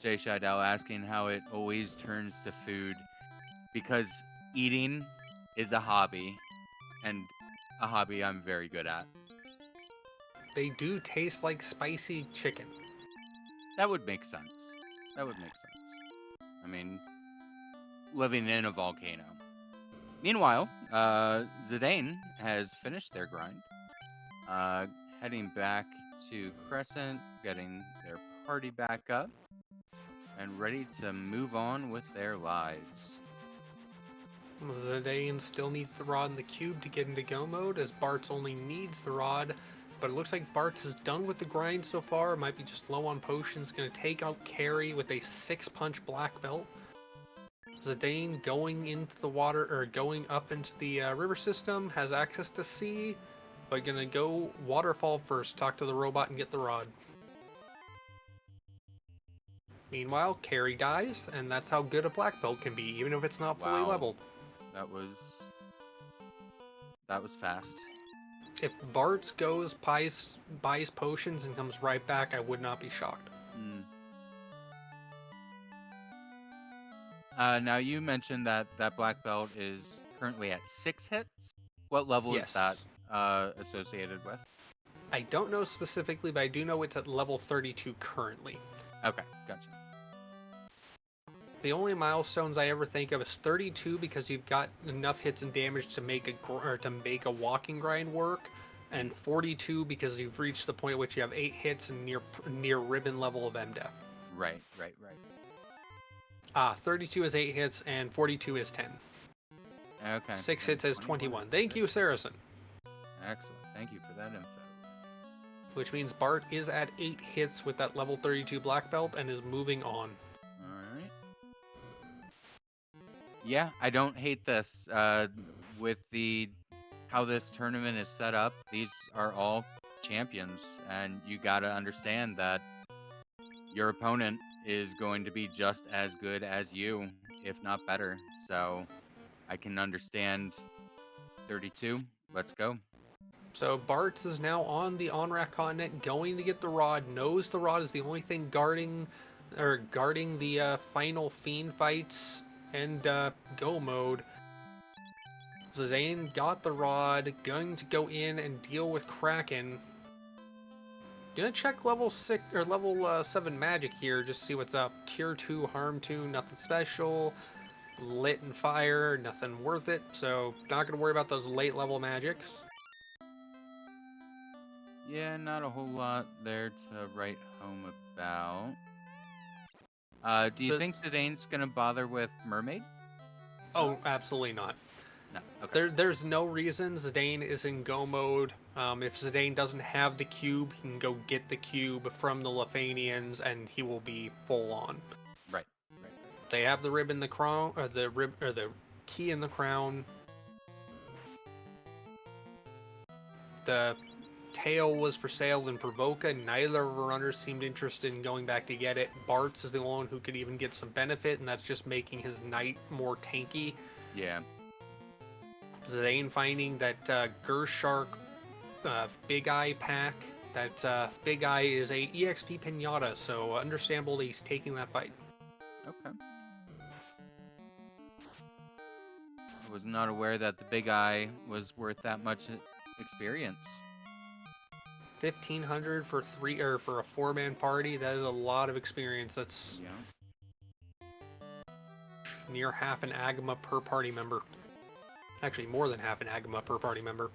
Jay Scheidel asking how it always turns to food, because eating is a hobby, and a hobby I'm very good at. They do taste like spicy chicken. That would make sense. That would make sense. I mean, living in a volcano. Meanwhile, Zidane has finished their grind, heading back to Crescent, getting their party back up, and ready to move on with their lives. Zidane still needs the rod and the cube to get into go mode, as Bartz only needs the rod. But it looks like Bartz is done with the grind so far. Might be just low on potions. Going to take out Carry with a 6-punch black belt. Zidane going into the water, or going up into the river system, has access to sea, but going to go Waterfall first, talk to the robot and get the rod. Meanwhile, Carry dies, and that's how good a black belt can be, even if it's not fully leveled. That was fast. If Bartz goes, buys potions, and comes right back, I would not be shocked. Now, you mentioned that black belt is currently at 6 hits. What level is that associated with? I don't know specifically, but I do know it's at level 32 currently. Okay, gotcha. The only milestones I ever think of is 32 because you've got enough hits and damage to make a walking grind work, and 42 because you've reached the point at which you have 8 hits and near ribbon level of MDEF. Right. 32 is 8 hits and 42 is 10. Okay. 6 hits is 21. Thank you, Saracen. Excellent. Thank you for that info. Which means Bart is at 8 hits with that level 32 black belt and is moving on. Alright. Yeah, I don't hate this. With how this tournament is set up, these are all champions, and you gotta understand that your opponent is going to be just as good as you, if not better. So I can understand 32. Let's go. So Bartz is now on the Onrak continent, going to get the rod, knows the rod is the only thing guarding the final fiend fights and go mode. Zidane got the rod, going to go in and deal with Kraken. Gonna check level 6 or level 7 magic here, just see what's up. Cure 2, Harm 2, nothing special. Lit and Fire, nothing worth it. So not gonna worry about those late level magics. Yeah, not a whole lot there to write home about. Do you think Zidane's gonna bother with Mermaid? Oh, absolutely not. No. Okay. There's no reason Zidane is in go mode. If Zidane doesn't have the cube, he can go get the cube from the Lefanians, and he will be full on. Right. They have the rib in the crown, or the key in the crown. The tail was for sale in Provoca. Neither of the runners seemed interested in going back to get it. Bartz is the one who could even get some benefit, and that's just making his knight more tanky. Yeah. Zidane finding that Gershark Big Eye pack. That Big Eye is a EXP pinata, so understandable that he's taking that fight. Okay. I was not aware that the Big Eye was worth that much experience. 1,500 for for a 4-man party. That is a lot of experience. That's near half an agama per party member. Actually, more than half an agama per party member.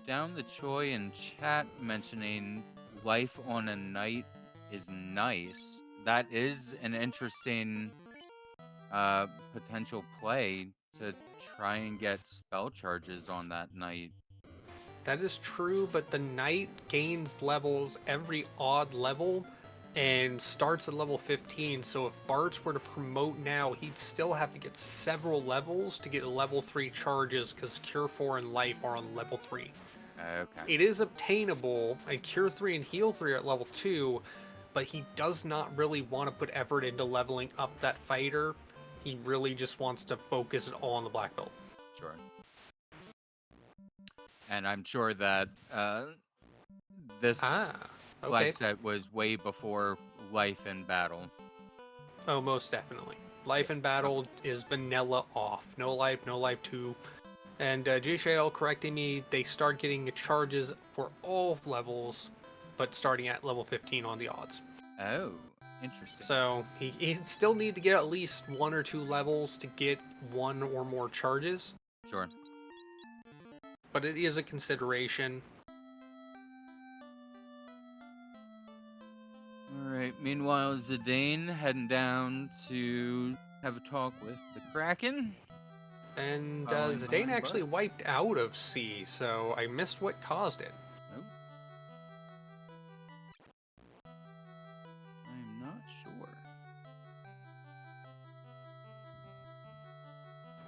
Down the Choi in chat mentioning life on a knight is nice. That is an interesting potential play to try and get spell charges on that knight. That is true, but the knight gains levels every odd level and starts at level 15. So if Bartz were to promote now, he'd still have to get several levels to get level 3 charges, because Cure 4 and Life are on level 3. Okay. It is obtainable, and Cure 3 and Heal 3 are at level 2, but he does not really want to put effort into leveling up that fighter. He really just wants to focus it all on the black belt. Sure. And I'm sure that this flag set was way before Life and Battle. Oh, most definitely. Life and Battle is vanilla off. No Life 2. And GSHL correcting me, they start getting the charges for all levels, but starting at level 15 on the odds. Oh, interesting. So he still need to get at least 1 or 2 levels to get 1 or more charges. Sure. But it is a consideration. Alright, meanwhile, Zidane heading down to have a talk with the Kraken. And Zidane actually wiped out of C, so I missed what caused it. Oh. I'm not sure.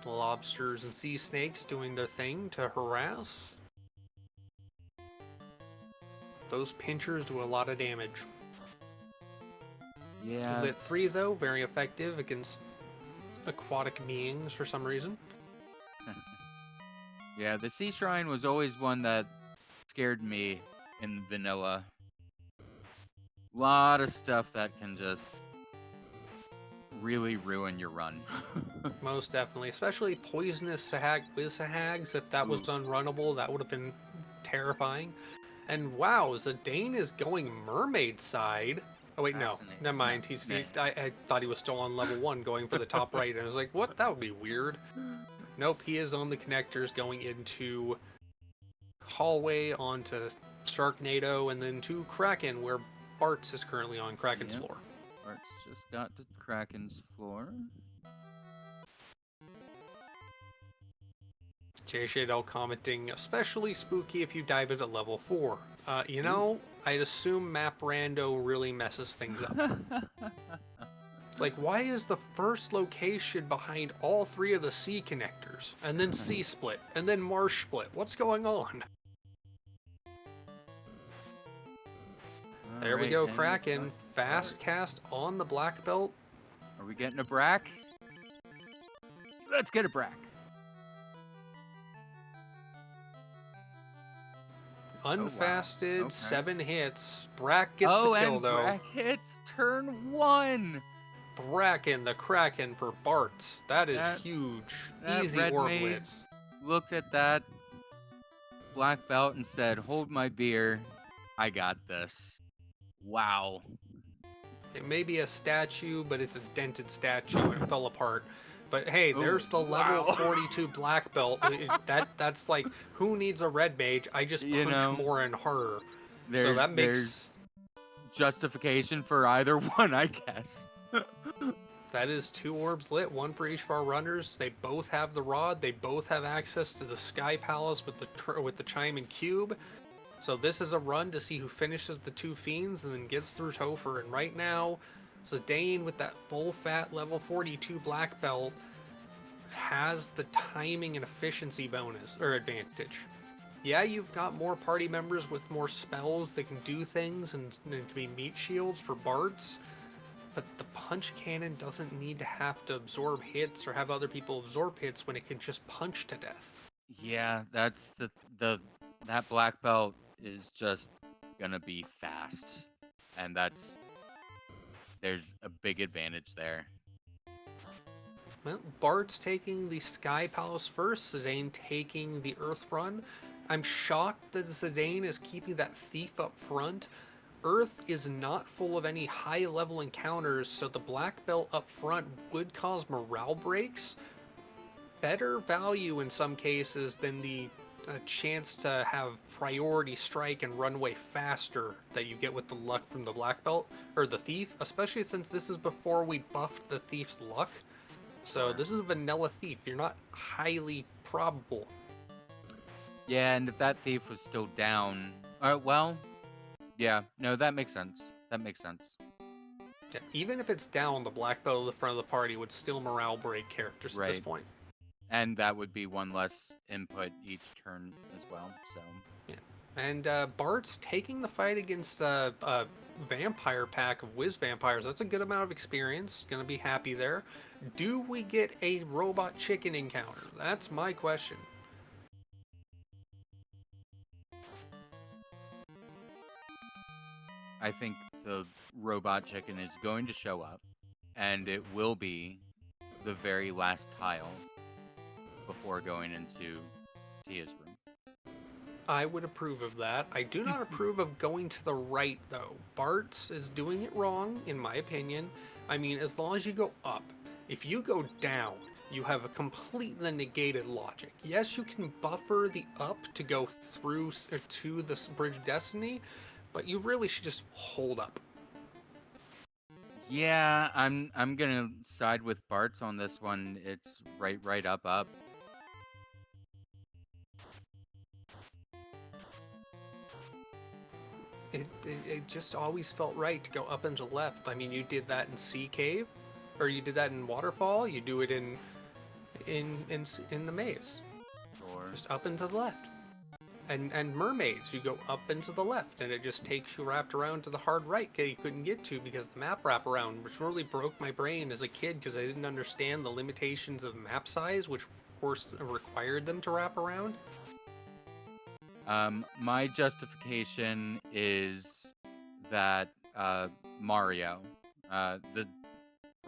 Lobsters and sea snakes doing their thing to harass. Those pinchers do a lot of damage. Yeah. Lit 3 though, very effective against aquatic beings for some reason. Yeah, the Sea Shrine was always one that scared me in vanilla. Lot of stuff that can just really ruin your run. Most definitely, especially poisonous Sahag Sahags. If that was unrunnable, that would have been terrifying. And wow, Zidane is going mermaid side. Oh wait, no, never mind. I thought he was still on level 1 going for the top right, and I was like, what? That would be weird. Nope, he is on the connectors going into hallway onto Sharknado and then to Kraken, where Bartz is currently on Kraken's floor. Bartz just got to Kraken's floor. JShadel commenting, especially spooky if you dive it at level 4. You know, I'd assume map rando really messes things up. Like, why is the first location behind all 3 of the sea connectors? And then sea split, and then marsh split. What's going on? There we go, Kraken. Fast cast on the black belt. Are we getting a Brack? Let's get a Brack. Unfasted, 7 hits. Brack gets the kill, though. Brack hits turn 1. Bracken, the Kraken for Bartz. That is huge. Easy Warblet. Looked at that black belt and said, hold my beer. I got this. Wow. It may be a statue, but it's a dented statue and it fell apart. But hey, there's the level 42 black belt. That's like, who needs a red mage? I just punch more and harder. So that makes justification for either one, I guess. That is 2 orbs lit, 1 for each of our runners. They both have the rod. They both have access to the Sky Palace with the chime and cube. So this is a run to see who finishes the 2 fiends and then gets through Topher. And right now, Zidane with that full fat level 42 black belt has the timing and efficiency bonus or advantage. Yeah, you've got more party members with more spells that can do things and can be meat shields for Bartz, but the punch cannon doesn't need to have to absorb hits or have other people absorb hits when it can just punch to death. Yeah, that's that black belt is just gonna be fast, and there's a big advantage there. Well, Bart's taking the Sky Palace first, Zidane taking the Earth Run. I'm shocked that Zidane is keeping that Thief up front. Earth is not full of any high-level encounters, so the Black Belt up front would cause morale breaks. Better value in some cases than the chance to have priority strike and run away faster that you get with the luck from the Black Belt, or the Thief, especially since this is before we buffed the Thief's luck. So this is a vanilla Thief. You're not highly probable. Yeah, and if that thief was still down, well, yeah, no, that makes sense. That makes sense. Yeah, even if it's down, the Black Belt at the front of the party would still morale break characters at this point. And that would be 1 less input each turn as well, so... Yeah. And Bart's taking the fight against a vampire pack of whiz vampires. That's a good amount of experience. Gonna be happy there. Do we get a robot chicken encounter? That's my question. I think the robot chicken is going to show up, and it will be the very last tile before going into Tia's room. I would approve of that. I do not approve of going to the right, though. Bart's is doing it wrong, in my opinion. I mean, as long as you go up. If you go down, you have a completely negated logic. Yes, you can buffer the up to go through to the Bridge of Destiny, but you really should just hold up. Yeah, I'm gonna side with Bartz on this one. It's right up. It just always felt right to go up and to the left. I mean, you did that in Sea Cave, or you did that in Waterfall. You do it in the maze. Sure. Just up and to the left. And mermaids, you go up and to the left, and it just takes you wrapped around to the hard right that you couldn't get to because the map wraparound, which really broke my brain as a kid because I didn't understand the limitations of map size, which of course required them to wrap around. My justification is that Mario, the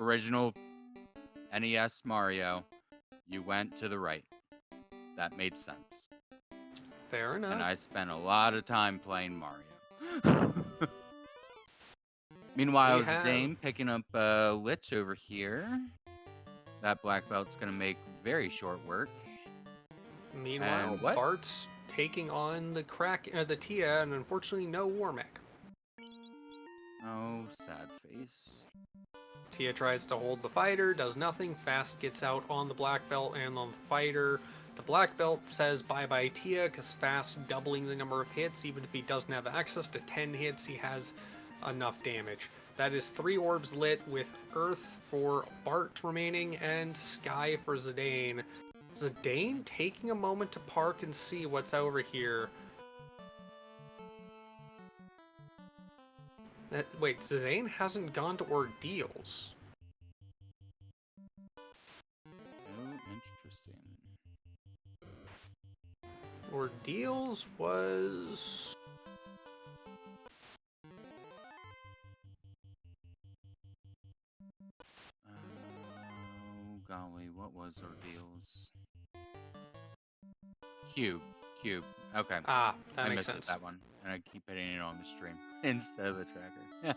original NES Mario, you went to the right. That made sense. Fair enough. And I spent a lot of time playing Mario. Meanwhile, Zidane picking up Lich over here. That black belt's gonna make very short work. Meanwhile, Bart's taking on the Kraken, the Tia, and unfortunately no Warmech. Oh, sad face. Tia tries to hold the fighter, does nothing. Fast gets out on the black belt and on the fighter. The black belt says bye-bye Tia, because Fast doubling the number of hits. Even if he doesn't have access to 10 hits, he has enough damage. That is 3 orbs lit with Earth for Bart remaining and Sky for Zidane. Zidane taking a moment to park and see what's over here. Wait, Zidane hasn't gone to Ordeals. Oh, interesting. Ordeals was... Oh, golly, what was Ordeals? Cube. Okay. Ah, that makes makes sense. That one, and I keep hitting it on the stream instead of the tracker.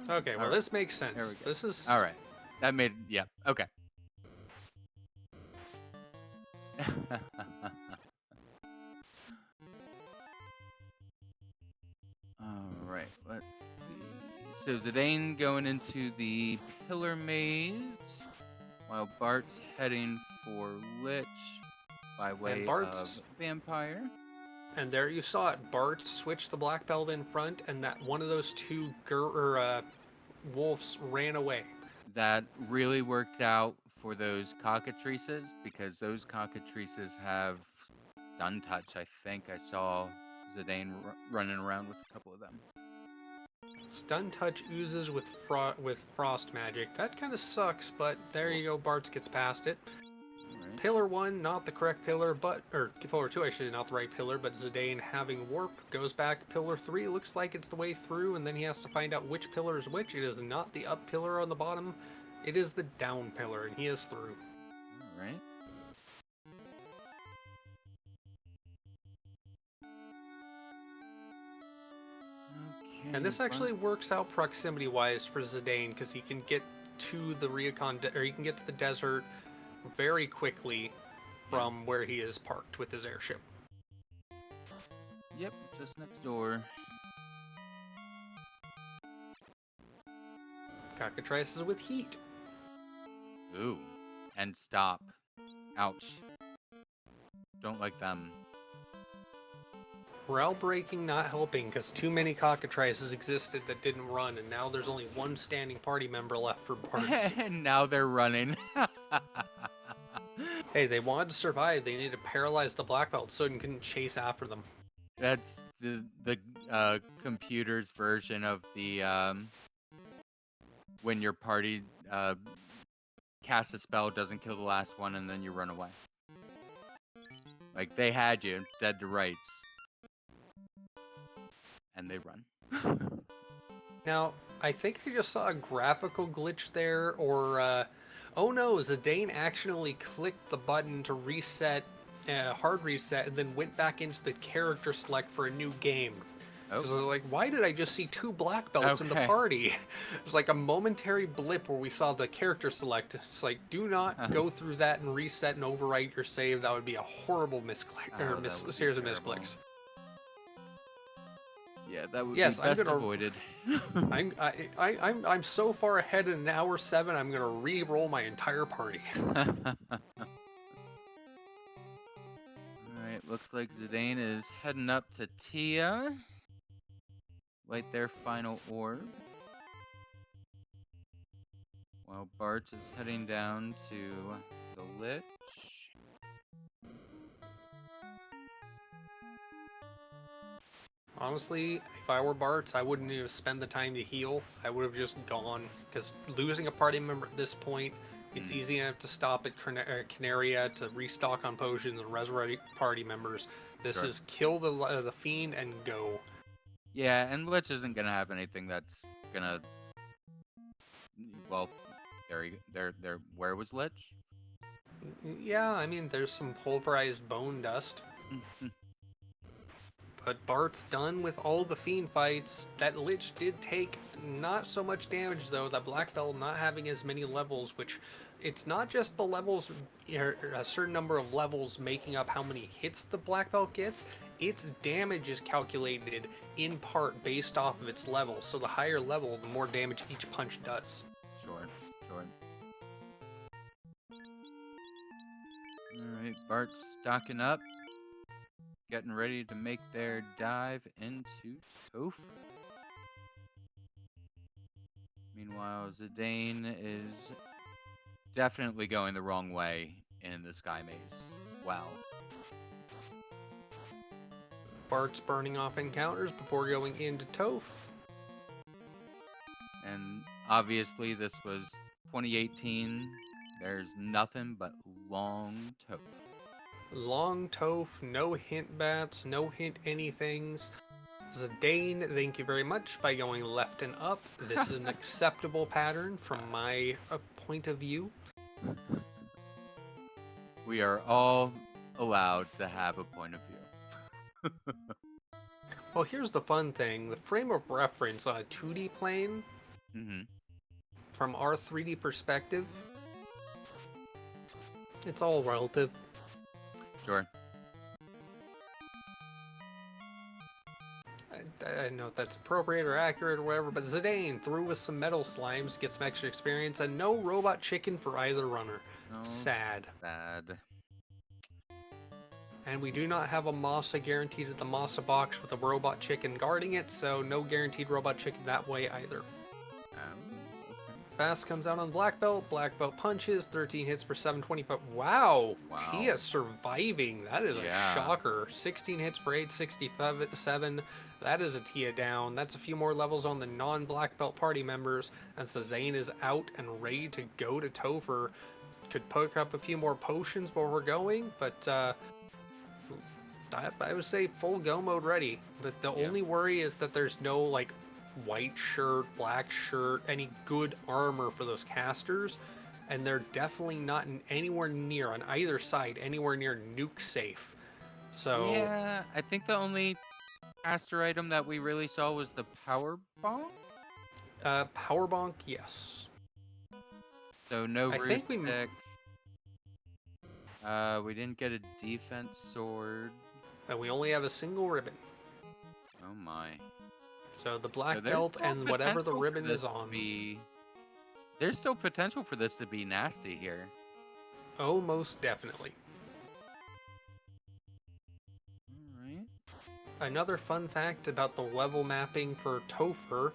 Okay, well, this makes sense. There we go. This is... All right. That made... Yeah, okay. All right, let's see. So Zidane going into the Pillar Maze, while Bart's heading for Lich by way of Vampire. And there you saw it. Bart switched the black belt in front, and that one of those two wolves ran away. That really worked out for those cockatrices, because those cockatrices have stun touch. I think I saw Zidane running around with a couple of them. Stun touch oozes with frost magic. That kind of sucks, but there you go. Bartz gets past it. Right. Pillar 1, not the correct pillar, or Pillar 2, I should not the right pillar, but Zidane having warp goes back. Pillar 3 looks like it's the way through, and then he has to find out which pillar is which. It is not the up pillar on the bottom. It is the down pillar, and he is through. All right. And this actually works out proximity-wise for Zidane, because he can get to the he can get to the desert very quickly from where he is parked with his airship. Yep, just next door. Cockatrices with heat. Ooh, and stop. Ouch. Don't like them. Morale breaking not helping, because too many cockatrices existed that didn't run, and now there's only one standing party member left for Bartz. And now they're running. Hey, they wanted to survive. They needed to paralyze the black belt so you couldn't chase after them. That's the computer's version of the when your party casts a spell, doesn't kill the last one, and then you run away. Like, they had you dead to rights. And they run. Now, I think I just saw a graphical glitch there, or, oh no, Zidane actually clicked the button to reset, hard reset, and then went back into the character select for a new game. Oh. So like, why did I just see two black belts in the party? It was like a momentary blip where we saw the character select. It's like, do not go through that and reset and overwrite your save. That would be a horrible misclick, or series of misclicks. Yeah, that would be best avoided. I'm so far ahead in an hour 7. I'm gonna re-roll my entire party. Alright, looks like Zidane is heading up to Tia. Light their final orb. While Bartz is heading down to the Lich. Honestly, if I were Bartz, I wouldn't even spend the time to heal. I would have just gone, because losing a party member at this point, it's easy enough to stop at Canaria to restock on potions and resurrect party members. This is kill the fiend and go. Yeah, and Lich isn't gonna have anything that's gonna. Well, where was Lich? Yeah, I mean, there's some pulverized bone dust. But Bart's done with all the fiend fights. That Lich did take not so much damage, though. That black belt not having as many levels, which it's not just the levels, a certain number of levels making up how many hits the black belt gets. Its damage is calculated in part based off of its level. So the higher level, the more damage each punch does. Sure. Alright, Bart's stocking up. Getting ready to make their dive into Toph. Meanwhile, Zidane is definitely going the wrong way in the Sky Maze. Wow. Bart's burning off encounters before going into Toph. And obviously this was 2018. There's nothing but long Toph. Long Toph, no hint bats, no hint anythings. Zidane, thank you very much, by going left and up. This is an acceptable pattern from my point of view. We are all allowed to have a point of view. Well, here's the fun thing. The frame of reference on a 2D plane, from our 3D perspective, it's all relative. Sure. I don't know if that's appropriate or accurate or whatever, but Zidane through with some metal slimes, gets some extra experience, and no robot chicken for either runner. Oh, Sad. sad. And we do not have a Masa guaranteed at the Masa box with a robot chicken guarding it, so no guaranteed robot chicken that way either. Okay. Fast comes out on Black Belt. Black Belt punches, 13 hits per 720. But wow, Tia surviving. That is a shocker. 16 hits per 867. That is a Tia down. That's a few more levels on the non-Black Belt party members. And so Zane is out and ready to go to Topher. Could poke up a few more potions while we're going, but I would say full go mode ready. The only worry is that there's no like white shirt, black shirt, any good armor for those casters, and they're definitely not anywhere near on either side, anywhere near nuke safe. So yeah, I think the only caster item that we really saw was the power bonk. Power bonk, yes. So no I think we deck. We didn't get a defense sword. And we only have a single ribbon. Oh my. So the black belt and whatever the ribbon is on. There's still potential for this to be nasty here. Oh, most definitely. Alright. Another fun fact about the level mapping for Topher,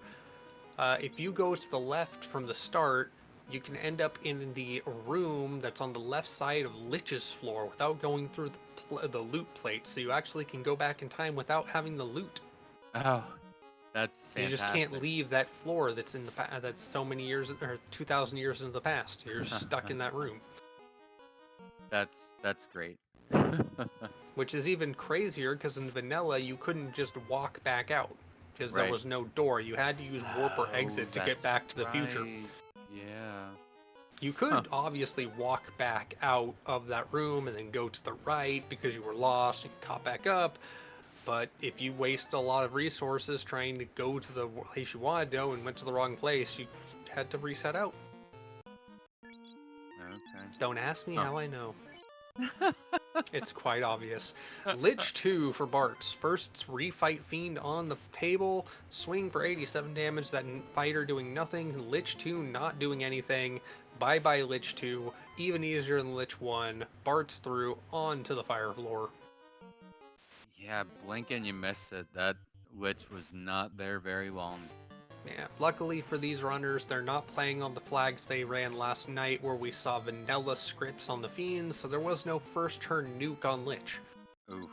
if you go to the left from the start, you can end up in the room that's on the left side of Lich's floor without going through the loot plate, so you actually can go back in time without having the loot. Oh, that's fantastic. You just can't leave that floor that's in the that's so many years or 2,000 years into the past. You're stuck in that room. That's great. Which is even crazier because in vanilla you couldn't just walk back out because there was no door. You had to use warp or exit to get back to the future. Yeah. You could obviously walk back out of that room and then go to the right because you were lost. You could cop back up. But if you waste a lot of resources trying to go to the place you wanted to go and went to the wrong place, you had to reset out. Okay. Don't ask me how I know. It's quite obvious. Lich 2 for Bartz. First refight fiend on the table. Swing for 87 damage. That fighter doing nothing. Lich 2 not doing anything. Bye bye Lich 2. Even easier than Lich 1. Bartz through onto the fire floor. Yeah, blink and you missed it. That Lich was not there very long. Yeah, luckily for these runners, they're not playing on the flags they ran last night where we saw vanilla scripts on the Fiends, so there was no first turn nuke on Lich. Oof.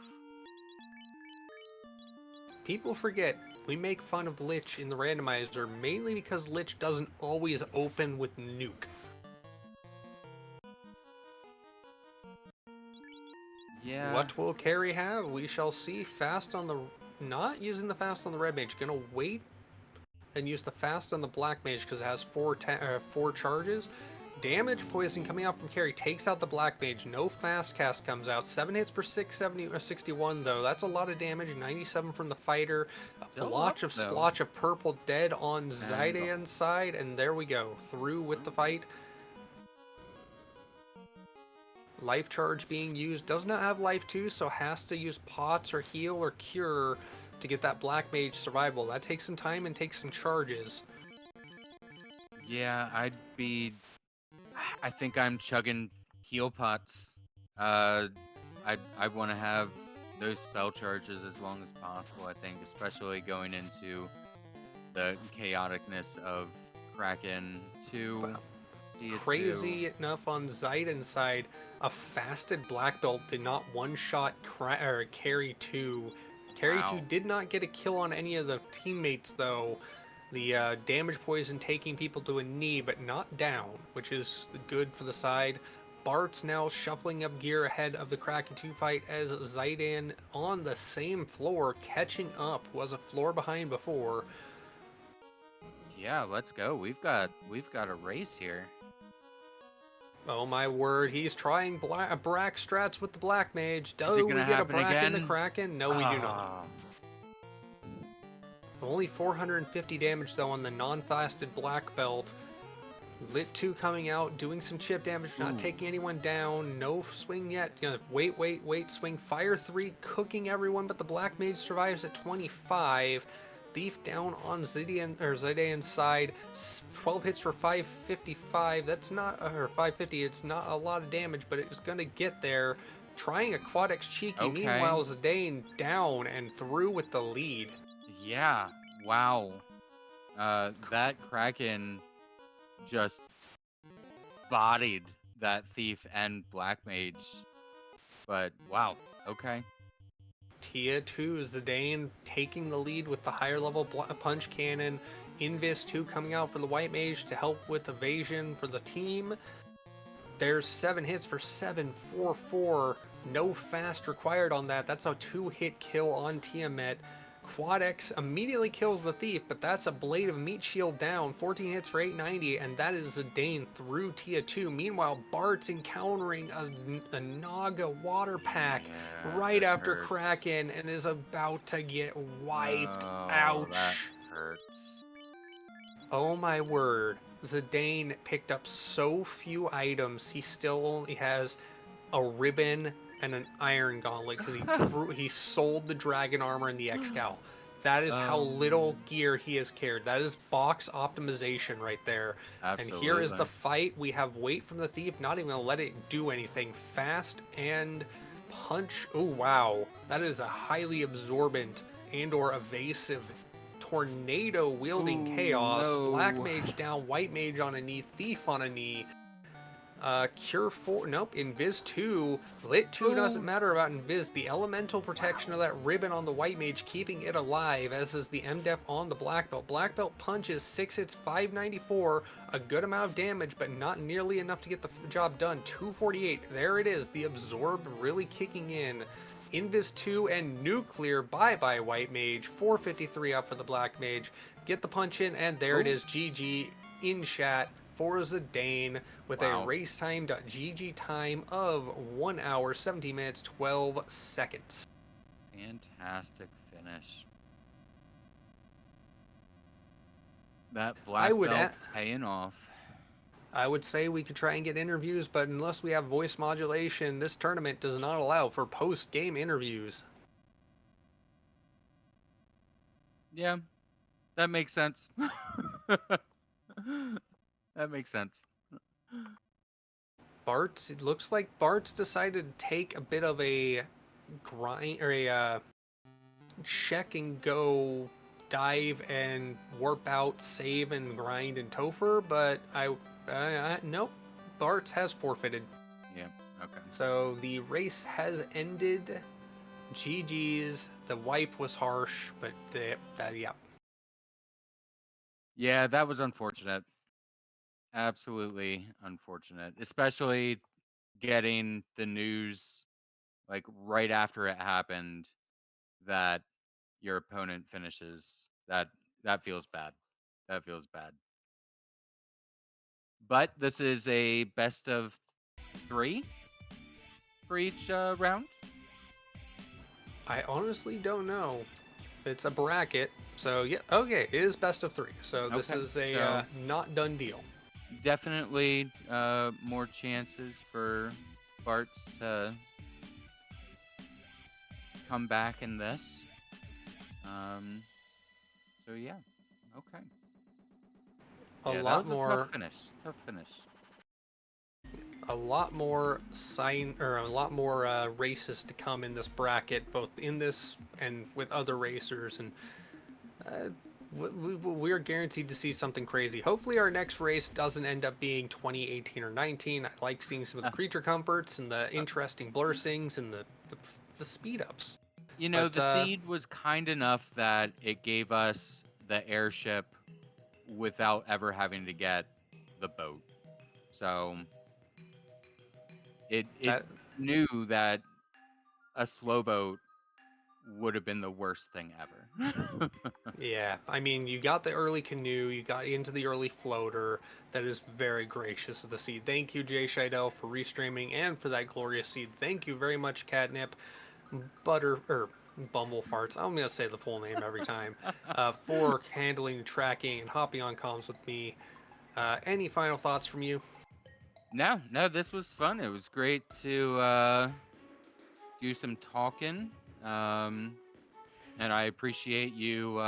People forget, we make fun of Lich in the randomizer mainly because Lich doesn't always open with nuke. Yeah. What will Carrie have? We shall see. Fast on the... Not using the fast on the red mage. Gonna wait and use the fast on the black mage because it has four charges. Damage poison coming out from Carrie takes out the black mage. No fast cast comes out. 7 hits per 670 or 61 though. That's a lot of damage. 97 from the fighter. A splotch of purple dead on Zidane's side, and there we go. Through with the fight. Life charge being used. Does not have life 2, so has to use pots or heal or cure to get that black mage survival. That takes some time and takes some charges. Yeah, I think I'm chugging heal pots. I want to have those spell charges as long as possible, I think, especially going into the chaoticness of Kraken 2. Crazy enough on Zidane's side, a fasted black belt did not one-shot Carry 2. Carry 2 did not get a kill on any of the teammates though. The damage poison taking people to a knee but not down, which is good for the side. Bartz now shuffling up gear ahead of the Kraken 2 fight as Zidane on the same floor catching up. Was a floor behind before. Yeah, let's go. We've got a race here. Oh my word, he's trying Brack strats with the Black Mage. Do we get a Brack in the Kraken? No, we do not. Only 450 damage though on the non-fasted Black Belt. Lit 2 coming out, doing some chip damage, not Ooh. taking anyone down. No swing yet. Wait, swing. Fire 3, cooking everyone, but the Black Mage survives at 25. Thief down on Zidane's side. 12 hits for 555. That's not, or 550. It's not a lot of damage, but it's going to get there. Trying a Quad X Cheeky. Okay. Meanwhile, Zidane down and through with the lead. Yeah. Wow. That Kraken just bodied that thief and black mage. But wow. Okay. Tia 2, Zidane taking the lead with the higher level punch cannon. Invis 2 coming out for the white mage to help with evasion for the team. There's 7 hits for 744. No fast required on that. That's a 2-hit kill on Tiamat. Quad X immediately kills the thief, but that's a Blade of Meat Shield down. 14 hits for 890, and that is Zidane through Tia 2. Meanwhile, Bartz encountering a Naga water pack right after hurts. Kraken and is about to get wiped. Oh, Ouch. That hurts. Oh my word. Zidane picked up so few items. He still only has a ribbon and an iron gauntlet because he sold the dragon armor and the Excal. That is how little gear he has cared. That is box optimization right there. Absolutely. And here is the fight. We have Weight from the Thief, not even gonna let it do anything. Fast and punch. Oh wow. That is a highly absorbent and or evasive tornado wielding chaos. No. Black mage down, white mage on a knee, thief on a knee. Cure 4, nope, Invis 2, Lit 2 doesn't matter about Invis, the elemental protection of that ribbon on the white mage keeping it alive, as is the MDef on the black belt. Black belt punches, 6 hits, 594, a good amount of damage, but not nearly enough to get the job done. 248, there it is, the absorb really kicking in. Invis 2 and Nuclear, bye-bye white mage, 453 up for the black mage. Get the punch in, and there it is, GG in chat for Zidane with a racetime.gg time of 1 hour, 17 minutes, 12 seconds. Fantastic finish. That black belt paying off. I would say we could try and get interviews, but unless we have voice modulation, this tournament does not allow for post-game interviews. Yeah, that makes sense. That makes sense. Bartz, it looks like Bartz decided to take a bit of a grind or a check and go dive and warp out, save and grind and Topher, but nope, Bartz has forfeited. Yeah, okay. So the race has ended. GG's. The wipe was harsh, but yeah. Yeah, that was unfortunate. Absolutely unfortunate, especially getting the news like right after it happened that your opponent finishes. That feels bad. That feels bad. But this is a best of 3 for each round. I honestly don't know. It's a bracket, so yeah. Okay, it is best of 3. So this is a not done deal. Definitely more chances for Bartz to come back in this. So yeah, okay. A lot more. Tough finish. A lot more races to come in this bracket, both in this and with other racers, and we're guaranteed to see something crazy. Hopefully our next race doesn't end up being 2018 or 19. I like seeing some of the creature comforts and the interesting blur sings and the speed ups. You know, the seed was kind enough that it gave us the airship without ever having to get the boat. So it knew that a slow boat would have been the worst thing ever. Yeah, I mean, you got the early canoe, you got into the early floater. That is very gracious of the seed. Thank you, Jay Scheidel, for restreaming and for that glorious seed. Thank you very much, Catnip, Bumble Farts. I'm gonna say the full name every time. For handling, tracking, and hopping on comms with me. Any final thoughts from you? No, this was fun. It was great to do some talking. Um, and I appreciate you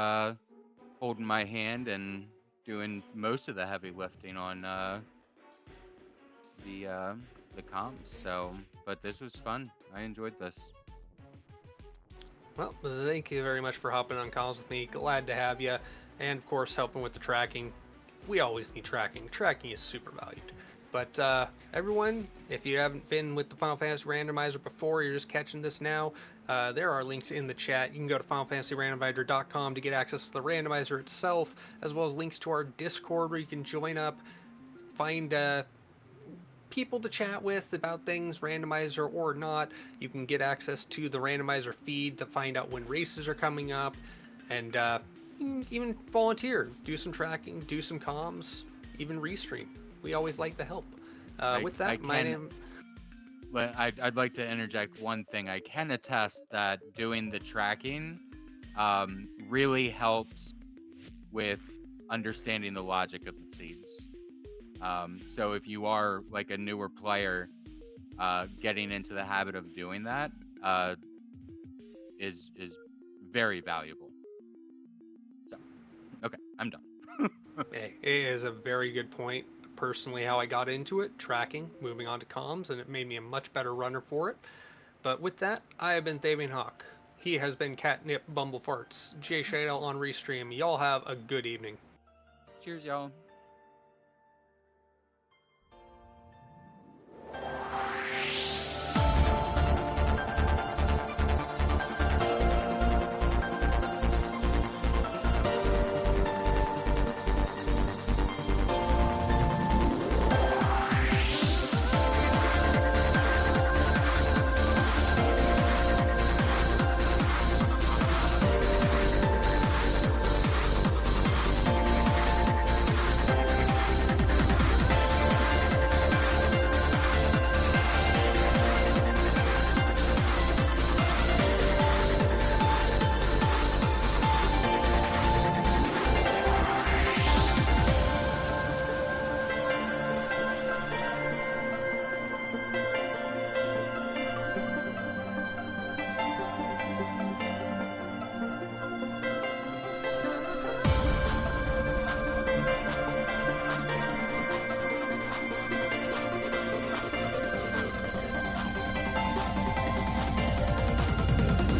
holding my hand and doing most of the heavy lifting on the uh, the comms. So, but this was fun. I enjoyed this. Well, thank you very much for hopping on calls with me. Glad to have you. And of course, helping with the tracking. We always need tracking. Tracking is super valued. But everyone, if you haven't been with the Final Fantasy Randomizer before, you're just catching this now, there are links in the chat. You can go to FinalFantasyRandomizer.com to get access to the randomizer itself, as well as links to our Discord where you can join up, find people to chat with about things, randomizer or not. You can get access to the randomizer feed to find out when races are coming up, and even volunteer, do some tracking, do some comms, even restream. We always like to help. With that, my name. But I'd like to interject one thing. I can attest that doing the tracking really helps with understanding the logic of the seeds. So if you are like a newer player, getting into the habit of doing that is very valuable. So, okay, I'm done. Hey, it is a very good point. Personally, how I got into it, tracking, moving on to comms, and it made me a much better runner for it. But with that, I have been Davian Hawk. He has been Catnip Bumblefarts. Jay Shadle on Restream. Y'all have a good evening. Cheers, y'all.